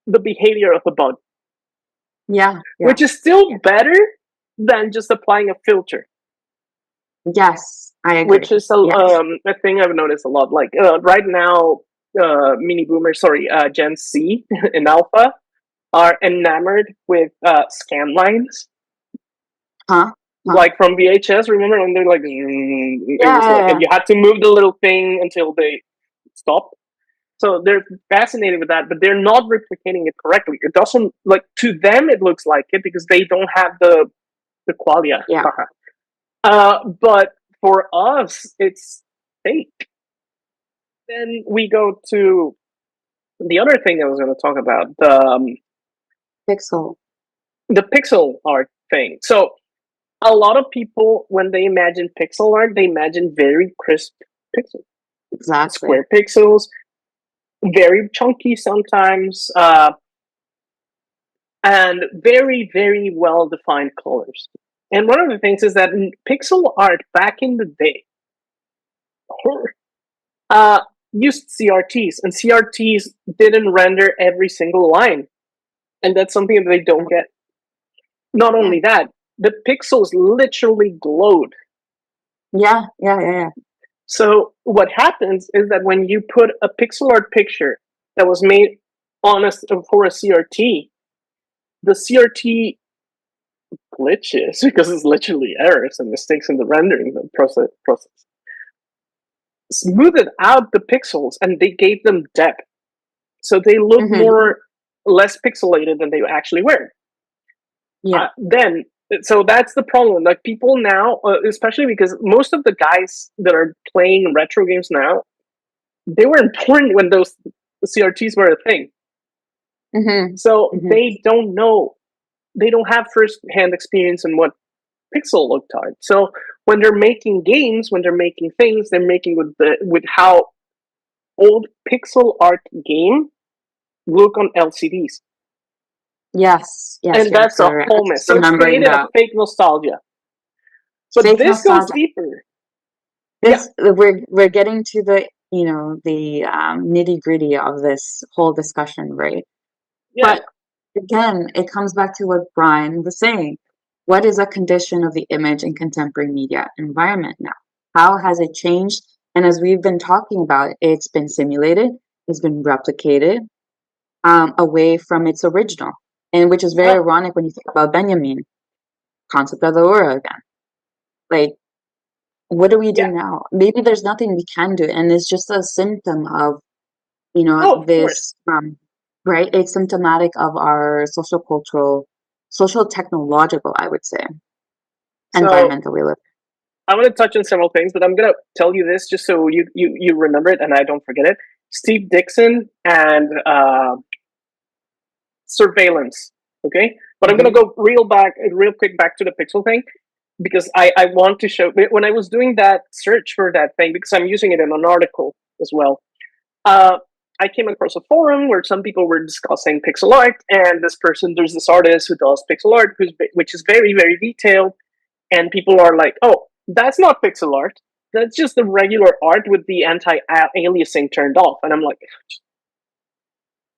the behavior of the bug, Yeah, yeah. which is still better than just applying a filter, Yes, I agree. which is Yes. a thing I've noticed a lot. Like right now, mini boomers, sorry, Gen C in alpha are enamored with scan lines, Huh? Huh? like from VHS. Remember when they're like, it Yeah, was yeah, like, yeah. and you had to move the little thing until they stopped. So they're fascinated with that, but they're not replicating it correctly. It doesn't, like, to them it looks like it because they don't have the qualia. Yeah. But for us, it's fake. Then we go to the other thing I was going to talk about, Pixel. the pixel art thing. So a lot of people, when they imagine pixel art, they imagine very crisp pixels, Exactly. square pixels, very chunky sometimes, and very, very well defined colors. And one of the things is that pixel art back in the day uh, used CRTs, and CRTs didn't render every single line. And that's something that they don't get. Not Yeah. only that, the pixels literally glowed. Yeah, yeah, yeah, yeah. So what happens is that when you put a pixel art picture that was made on for a CRT, the CRT glitches because it's literally errors and mistakes in the rendering process. Smoothed out the pixels and they gave them depth, so they look Hmm. more less pixelated than they actually were. Yeah. Then so that's the problem. Like people now, especially because most of the guys that are playing retro games now, they weren't born when those CRTs were a thing. Hmm. So Hmm. they don't know, they don't have first hand experience in what pixel looked like. So when they're making games, when they're making things, they're making with how old pixel art game look on LCDs. Yes, yes, And yes. that's a You're right. I whole was mess. just So it's remembering created a that. fake nostalgia. But Fake this goes nostalgia. deeper. Yeah, This we're getting to the, the nitty-gritty of this whole discussion, right? yeah. But again, it comes back to what Brian was saying. What is a condition of the image in contemporary media environment now? How has it changed? And as we've been talking about, it's been simulated, it's been replicated away from its original, and which is very Yeah. ironic when you think about Benjamin, concept of the aura again. Like, what do we do Yeah. now? Maybe there's nothing we can do, and it's just a symptom of, Oh, of course. this, right? It's symptomatic of our social cultural, social technological, I would say, So environment that we live I'm going to touch on several things, but I'm going to tell you this just so you remember it and I don't forget it. Steve Dixon and surveillance. Okay, but in. I'm going to Hmm. go real quick back to the pixel thing because I want to show when I was doing that search for that thing because I'm using it in an article as well. Uh, I came across a forum where some people were discussing pixel art, and there's this artist who does pixel art, which is very, very detailed, and people are like, "Oh, that's not pixel art. That's just the regular art with the anti-aliasing turned off." And I'm like,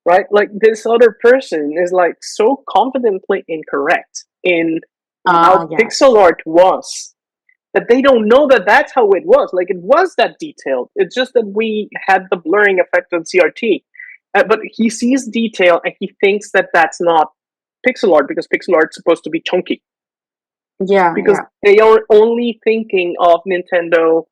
right, like this other person is like so confidently incorrect in how pixel Yes. art was that they don't know that that's how it was. Like it was that detailed. It's just that we had the blurring effect on CRT. But he sees detail and he thinks that that's not pixel art because pixel art's supposed to be chunky. Yeah, Because yeah. they are only thinking of Nintendo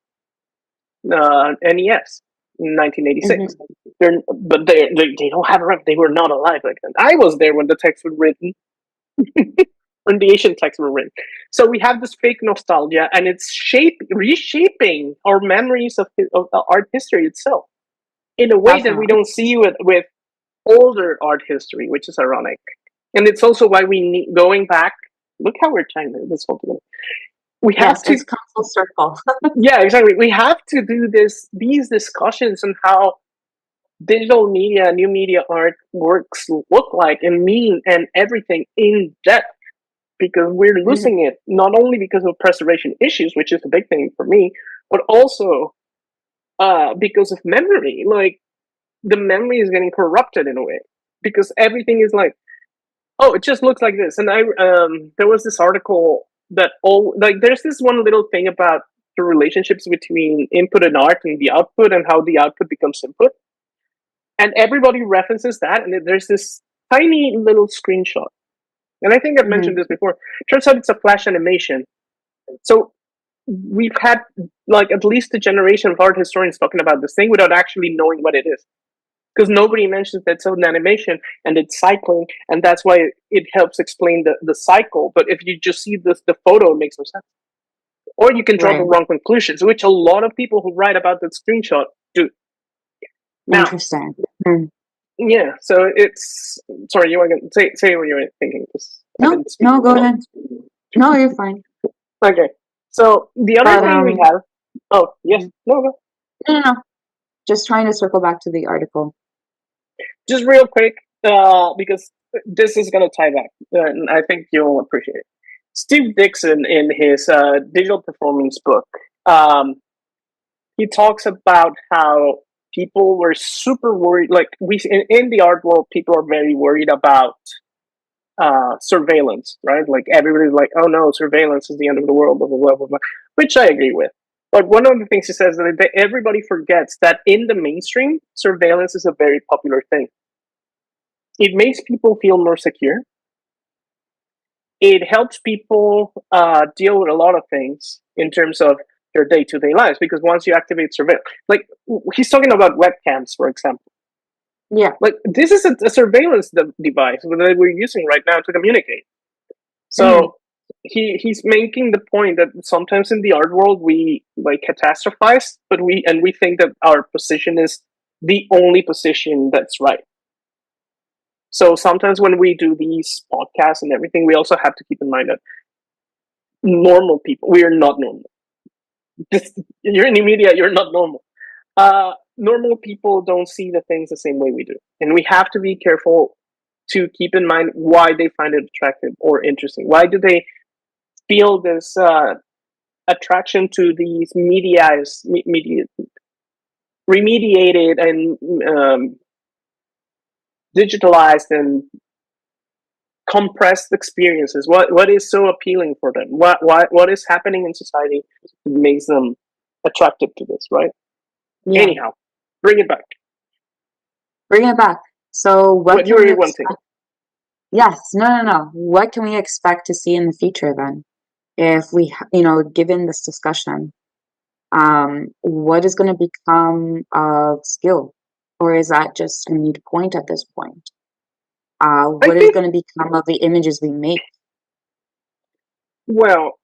NES. in 1986. Mm-hmm. But they don't have a record. They were not alive back then. I was there when the texts were written, when the ancient texts were written. So we have this fake nostalgia, and it's reshaping our memories of art history itself in a way that we Definitely. don't see with older art history, which is ironic. And it's also why we need going back. Look how we're tying this whole together. We have Yes, to, it's come full circle. yeah, exactly. We have to do these discussions on how digital media, new media art works look like and mean and everything in depth, because we're Mm-hmm. losing it not only because of preservation issues, which is a big thing for me, but also because of memory. Like the memory is getting corrupted in a way because everything is like, oh, it just looks like this. And there was this article that there's this one little thing about the relationships between input and art and the output and how the output becomes input, and everybody references that, and there's this tiny little screenshot, and I think I've mentioned Mm-hmm. this before. Turns out it's a flash animation. So we've had like at least a generation of art historians talking about this thing without actually knowing what it is, because nobody mentions that it's an animation and it's cycling, and that's why it helps explain the cycle. But if you just see the photo, it makes no sense, or you can draw the Right. wrong conclusions, which a lot of people who write about that screenshot do. Now, Interesting. Mm. yeah, so it's, sorry, you were going to say what you were thinking, because I've No, been no, speaking go a lot. ahead. No, you're fine. Okay, so the other But thing we have, oh yes, mhm. no, no, No, no, no. Just trying to circle back to the article. just real quick, because this is going to tie back, and I think you'll appreciate it. Steve Dixon, in his digital performance book, um, he talks about how people were super worried. Like in the art world, people are very worried about surveillance, right? Like everybody's like, oh no, surveillance is the end of the world, blah, blah, blah, blah, blah, which I agree with. But one of the things he says that everybody forgets that in the mainstream, surveillance is a very popular thing. It makes people feel more secure. It helps people deal with a lot of things in terms of their day-to-day lives, because once you activate surveillance, like he's talking about webcams, for example. Yeah. Like this is a surveillance device that we're using right now to communicate. Mm-hmm. So he's making the point that sometimes in the art world we like catastrophize, but we think that our position is the only position that's right. So sometimes when we do these podcasts and everything, we also have to keep in mind that normal people, we are not normal. Just, you're in the media, you're not normal. Normal people don't see the things the same way we do, and we have to be careful to keep in mind why they find it attractive or interesting. Why do they feel this attraction to these remediated and digitalized and compressed experiences? What is so appealing for them? What is happening in society that makes them attracted to this, right? Yeah. Anyhow, bring it back. Bring it back. So what What you can we were wanting. expect? Yes. No, no, no. What can we expect to see in the future then? If we, given this discussion, what is going to become of skill? Or is that just a moot point at this point? I What is think, going to become of the images we make? well,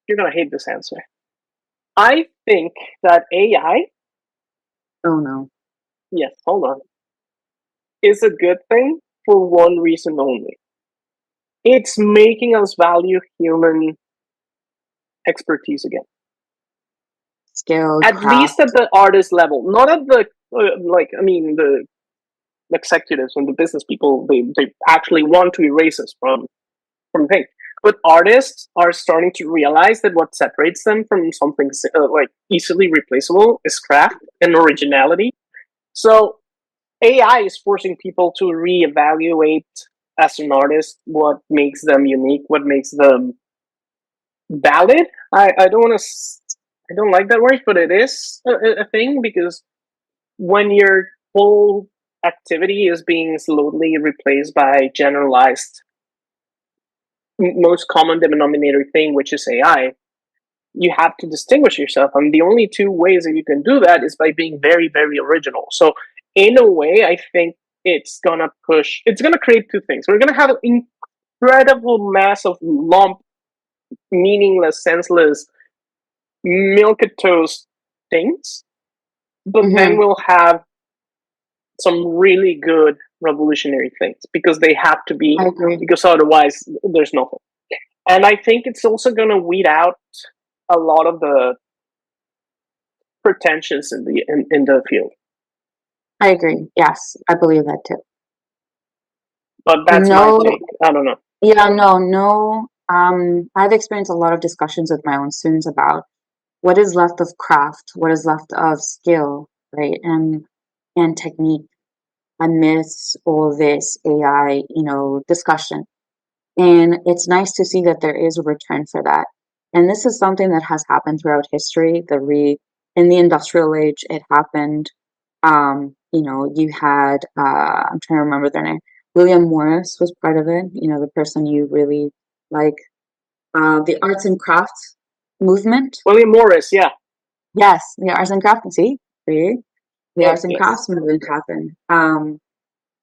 you're gonna hate this answer. I think that AI, Oh no. yes, hold on, is a good thing for one reason only. It's making us value human expertise again. Skill, At least at craft. the artist level, not at the I mean, the executives and the business people. They actually want to erase us from things. But artists are starting to realize that what separates them from something like easily replaceable is craft and originality. So AI is forcing people to reevaluate as an artist what makes them unique, what makes them valid. I don't want to. I don't like that word, but it is a thing, because when your whole activity is being slowly replaced by generalized, most common denominator thing, which is AI, you have to distinguish yourself, and the only two ways that you can do that is by being very, very original. So in a way, I think it's gonna create two things. We're gonna have an incredible mass of lump, meaningless, senseless, milk toast things, but then we'll have some really good revolutionary things, because they have to be, I agree. because otherwise there's nothing. And I think it's also going to weed out a lot of the pretensions in the field. I agree. Yes, I believe that too. But that's my take. I don't know. Yeah, no. I've experienced a lot of discussions with my own students about what is left of craft, what is left of skill, right, and technique amidst all this AI, discussion. And it's nice to see that there is a return for that. And this is something that has happened throughout history. In the industrial age, it happened. You had I'm trying to remember their name. William Morris was part of it. The person you really like. The arts and crafts movement. William Morris, yeah. Yes, the arts and crafts. See, the Yes, arts and yes. crafts movement happened.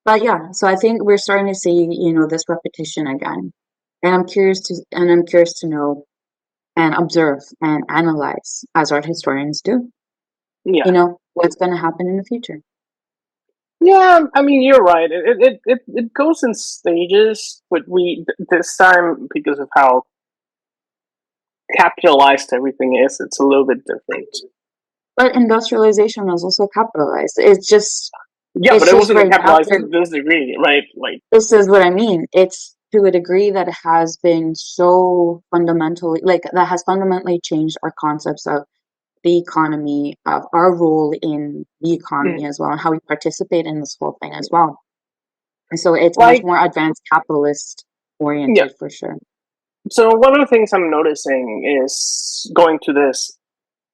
But yeah, so I think we're starting to see, this repetition again. And I'm curious to know and observe and analyze as art historians do, Yeah. what's going to happen in the future. Yeah, I mean, you're right. It goes in stages, but this time, because of how capitalized everything is, it's a little bit different. But industrialization was also capitalized. It's just but it wasn't capitalized to this degree, right? Like, this is what I mean. It's to a degree that has been so fundamentally, that has fundamentally changed our concepts of the economy, of our role in the economy as well, and how we participate in this whole thing as well. And so it's much more advanced capitalist oriented for sure. So one of the things I'm noticing is going to this.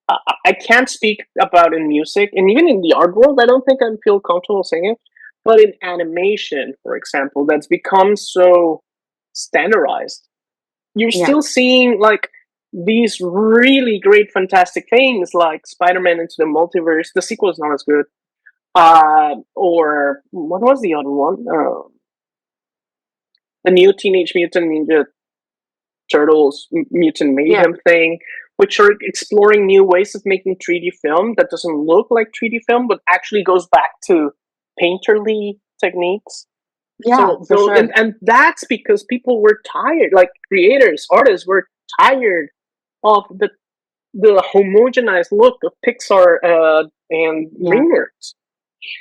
I can't speak about in music, and even in the art world, I don't think I feel comfortable saying it. But in animation, for example, that's become so standardized. You're still seeing like these really great, fantastic things like Spider-Man Into the Multiverse. The sequel is not as good. Or what was the other one? The new Teenage Mutant Ninja Turtles Mutant Mayhem thing, which are exploring new ways of making 3D film that doesn't look like 3D film, but actually goes back to painterly techniques. Yeah, for sure. And that's because people were tired, like creators, artists were tired of the homogenized look of Pixar and DreamWorks.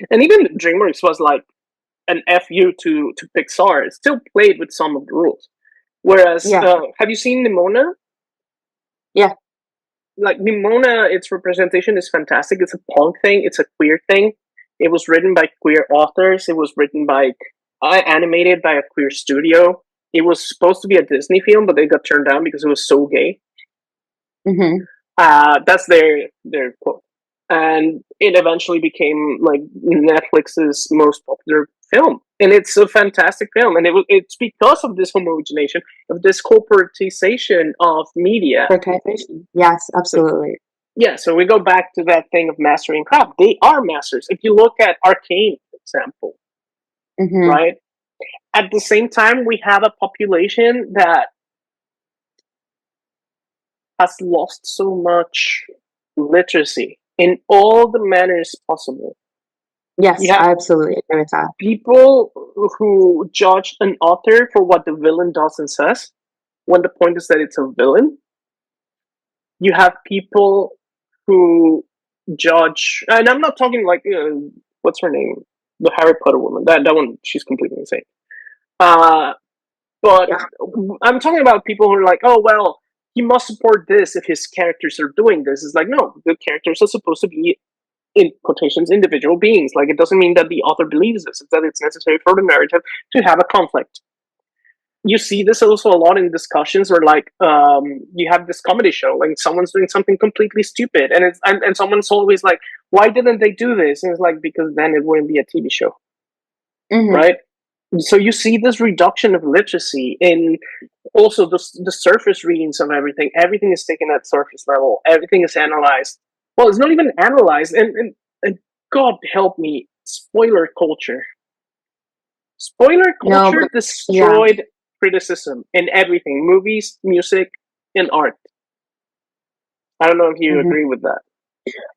And even DreamWorks was like an FU to Pixar. It still played with some of the rules. Whereas, have you seen Nimona? Yeah. Like Nimona, its representation is fantastic. It's a punk thing. It's a queer thing. It was written by queer authors. It was written by, animated by a queer studio. It was supposed to be a Disney film, but they got turned down because it was so gay. That's their quote. And it eventually became like Netflix's most popular film, and it's a fantastic film. And it's because of this homogenization, of this corporatization of media. Yes, absolutely. So we go back to that thing of mastering craft. They are masters. If you look at Arcane, for example, right? At the same time, we have a population that has lost so much literacy in all the manners possible. Yes, I absolutely agree with that. People who judge an author for what the villain does and says, when the point is that it's a villain. You have people who judge, and I'm not talking like, what's her name? The Harry Potter woman. That one, she's completely insane. But I'm talking about people who are like, oh, well, he must support this if his characters are doing this. It's like, no, the characters are supposed to be, in quotations, individual beings. Like, it doesn't mean that the author believes this. It's that it's necessary for the narrative to have a conflict. You see this also a lot in discussions where, like, you have this comedy show, like someone's doing something completely stupid, and someone's always like, why didn't they do this? And it's like, because then it wouldn't be a TV show, right? So you see this reduction of literacy in also the surface readings of everything. Everything is taken at surface level. Everything is analyzed. Well, it's not even analyzed. And God help me, spoiler culture. Spoiler No, culture but yeah. destroyed criticism in everything: movies, music, and art. I don't know if you Mhm. agree with that.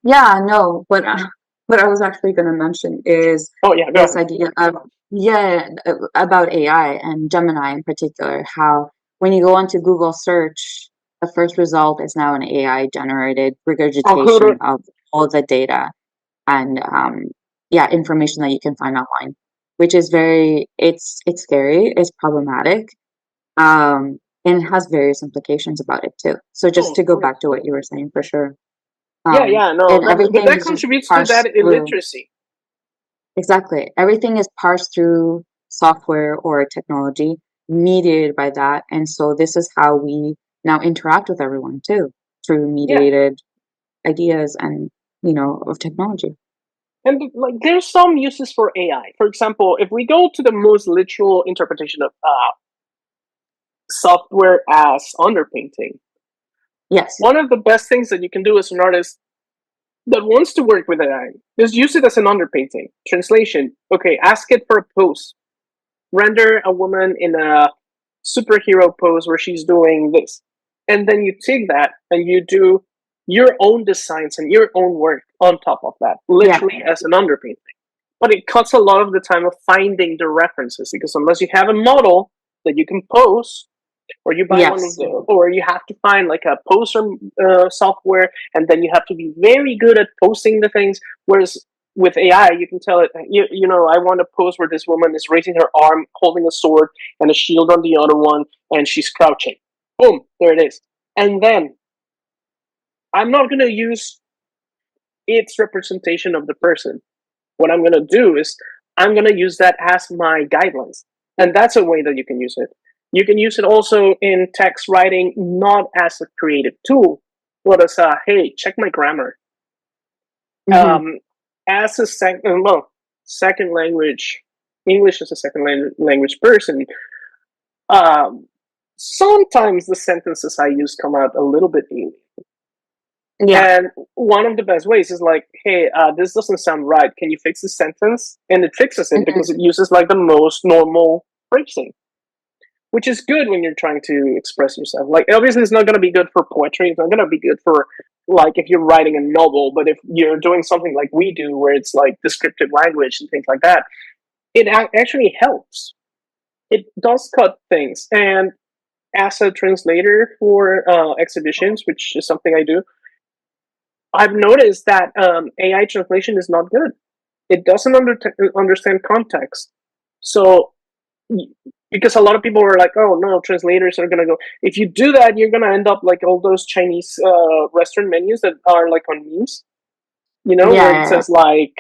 Yeah, no, what I was actually going to mention is Oh yeah, go this ahead. idea of, yeah, about AI and Gemini in particular, how when you go onto Google search, the first result is now an AI generated regurgitation Oh, of all the data and yeah, information that you can find online, which is it's scary, it's problematic, and it has various implications about it too. So just of to go back course. to what you were saying for sure. Yeah, yeah, no, And but everything that is just contributes to that parsed through. illiteracy. Exactly. Everything is parsed through software or technology, mediated by that. And so this is how we now interact with everyone too, through Yeah, mediated ideas and, of technology. and like there's some uses for AI. For example, if we go to the most literal interpretation of software as underpainting, Yes. one of the best things that you can do as an artist that wants to work with AI is use it as an underpainting. Translation: okay, ask it for a pose. Render a woman in a superhero pose where she's doing this. And then you take that and you do your own designs and your own work on top of that, Yeah. literally as an underpainting. But it cuts a lot of the time of finding the references, because unless you have a model that you can pose, or you buy one of Yes. the, or you have to find like a poster software, and then you have to be very good at posting the things. Whereas with AI, you can tell it, I want a pose where this woman is raising her arm, holding a sword and a shield on the other one, and she's crouching. Boom, there it is. And then I'm not going to use its representation of the person. What I'm going to do is I'm going to use that as my guidelines. And that's a way that you can use it. You can use it also in text writing, not as a creative tool, but as a, hey, check my grammar. Hmm. Um, as a second language, English as a second language person, um, sometimes the sentences I use come out a little bit alien. Yeah. And one of the best ways is like, hey, this doesn't sound right. Can you fix the sentence? And it fixes it Hmm. because it uses like the most normal phrasing, which is good when you're trying to express yourself. Like, obviously, it's not going to be good for poetry. It's not going to be good for like if you're writing a novel. But if you're doing something like we do, where it's like descriptive language and things like that, it actually helps. It does cut things. And as a translator for exhibitions, which is something I do, I've noticed that AI translation is not good. It doesn't understand context. So, because a lot of people are like, oh no, translators are going to go. If you do that, you're going to end up like all those Chinese restaurant menus that are like on memes, where it Yeah. says like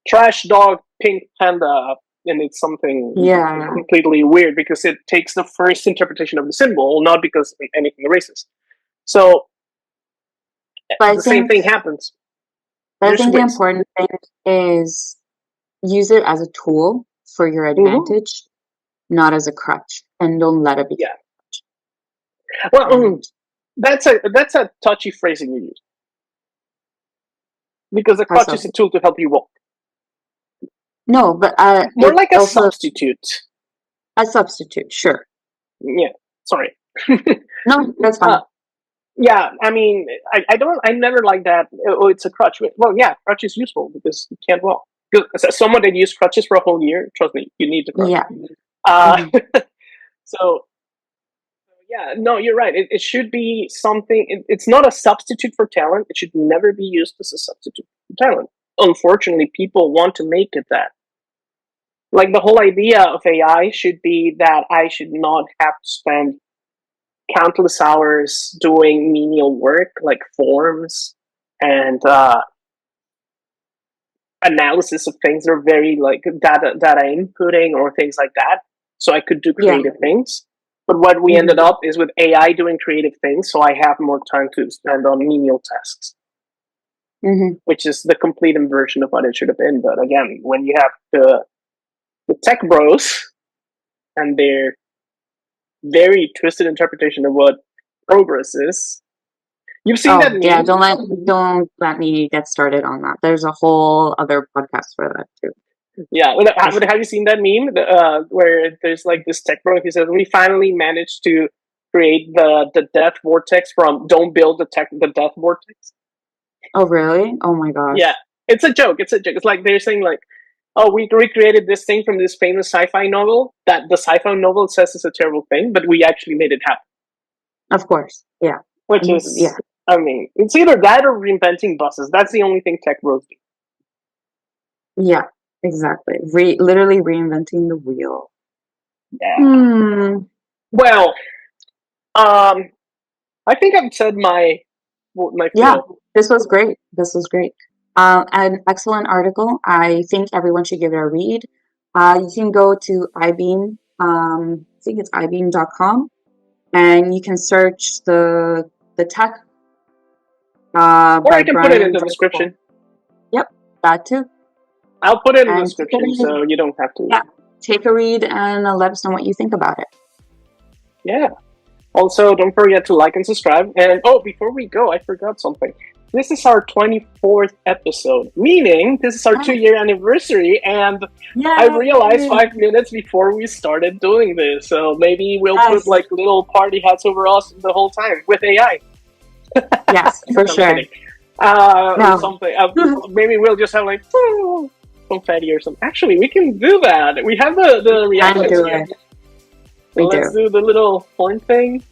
trash dog, pink panda, and it's something Yeah. completely weird because it takes the first interpretation of the symbol, not because anything racist. So, But I the same think, thing happens. but I There's think the ways. important thing is use it as a tool for your Mm-hmm. advantage, not as a crutch, and don't let it become Yeah. Well, and that's a touchy phrasing you use, because the crutch also is a tool to help you walk. no, but More it like a also substitute. a substitute, sure. Yeah. Sorry. No, that's uh, fine. yeah. I mean, I don't. I never like that. Oh, it's a crutch. Well, yeah, crutch is useful because you can't walk. Because as someone that used crutches for a whole year, trust me, you need the crutch. Yeah. Uh, Hmm. so yeah, no, you're right. It should be something. It's not a substitute for talent. It should never be used as a substitute for talent. Unfortunately, people want to make it that. Like the whole idea of AI should be that I should not have to spend countless hours doing menial work like forms and analysis of things that are very like data inputting or things like that. So I could do Yeah. creative things. But what we ended Hmm. up is with AI doing creative things, so I have more time to spend on menial tasks, Hmm. which is the complete inversion of what it should have been. But again, when you have the tech bros and their very twisted interpretation of what progress is. You've seen that meme? Yeah, don't let me get started on that. There's a whole other podcast for that too. Yeah, have you seen that meme where there's like this tech bro who says we finally managed to create the death vortex from don't build the death vortex? Oh really? Oh my gosh. Yeah, it's a joke. It's like they're saying like, oh, we recreated this thing from this famous sci-fi novel that the sci-fi novel says is a terrible thing, but we actually made it happen. Of course, yeah. Which is, I mean, it's either that or reinventing buses. That's the only thing tech bros do. Yeah, exactly. Literally reinventing the wheel. Yeah. Well, I think I've said my feel. Yeah, this was great. An excellent article. I think everyone should give it a read. You can go to iBeam. I think it's ibeam.com, and you can search the tech. Or I can put it in the description. Yep, that too. I'll put it in the description so you don't have to. Yeah, take a read and let us know what you think about it. Yeah. Also, don't forget to like and subscribe. And before we go, I forgot something. This is our 24th episode, meaning this is our 2-year anniversary. And I realized 5 minutes before we started doing this. So maybe we'll put like little party hats over us the whole time with AI. Yes, for sure. Something. Maybe we'll just have like confetti or something. Actually, we can do that. We have the reactions here. Let's do the little horn thing.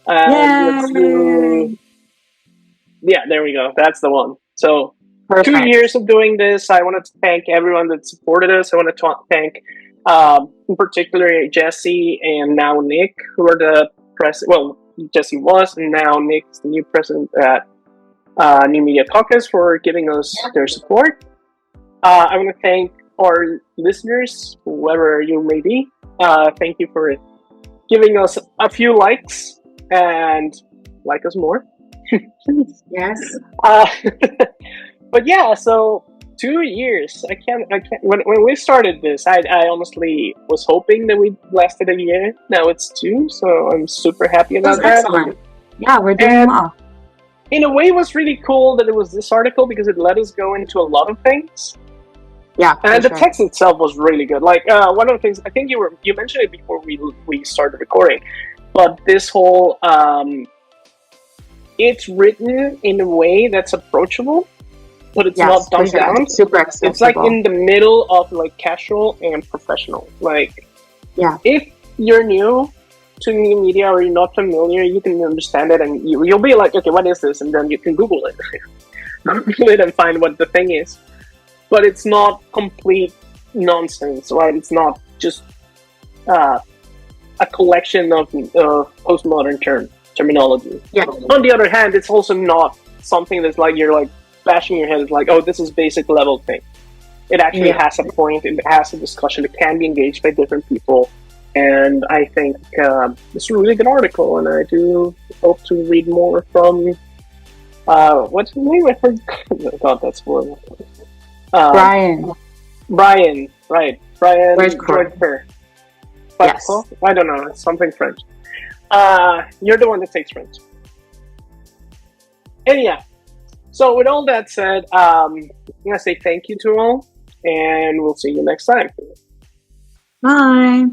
Let's do. Yeah, there we go. That's the one. So, perfect. 2 years of doing this. I want to thank everyone that supported us. I want to thank, in particular, Jesse and now Nick, who are the president. Well, Jesse was, and now Nick is the new president at New Media Caucus for giving us their support. I want to thank our listeners, whoever you may be. Thank you for giving us a few likes and like us more. Yes. But yeah, so 2 years. I can't. When we started this, I honestly was hoping that we lasted a year. Now it's 2, so I'm super happy about that. Excellent. Yeah, we're doing well. In a way, it was really cool that it was this article because it let us go into a lot of things. Yeah, and the text itself was really good. Like one of the things I think you mentioned it before we started recording, but this whole it's written in a way that's approachable, but it's not dumbed down. Super accessible. It's like in the middle of like casual and professional. Like, if you're new to new media or you're not familiar, you can understand it and you'll be like, okay, what is this? And then you can Google it, Google it and find what the thing is. But it's not complete nonsense, right? It's not just a collection of postmodern terminology. Yeah. On the other hand, it's also not something that's like you're like bashing your head. It's like, oh, this is basic level thing. It actually has a point. It has a discussion. It can be engaged by different people. And I think it's a really good article. And I do hope to read more from what's his name? I forgot. That's horrible. Brian, right? Brian George. Yes. I don't know. It's something French. You're the one that takes French. And yeah. So with all that said, I'm gonna say thank you to all, and we'll see you next time. Bye.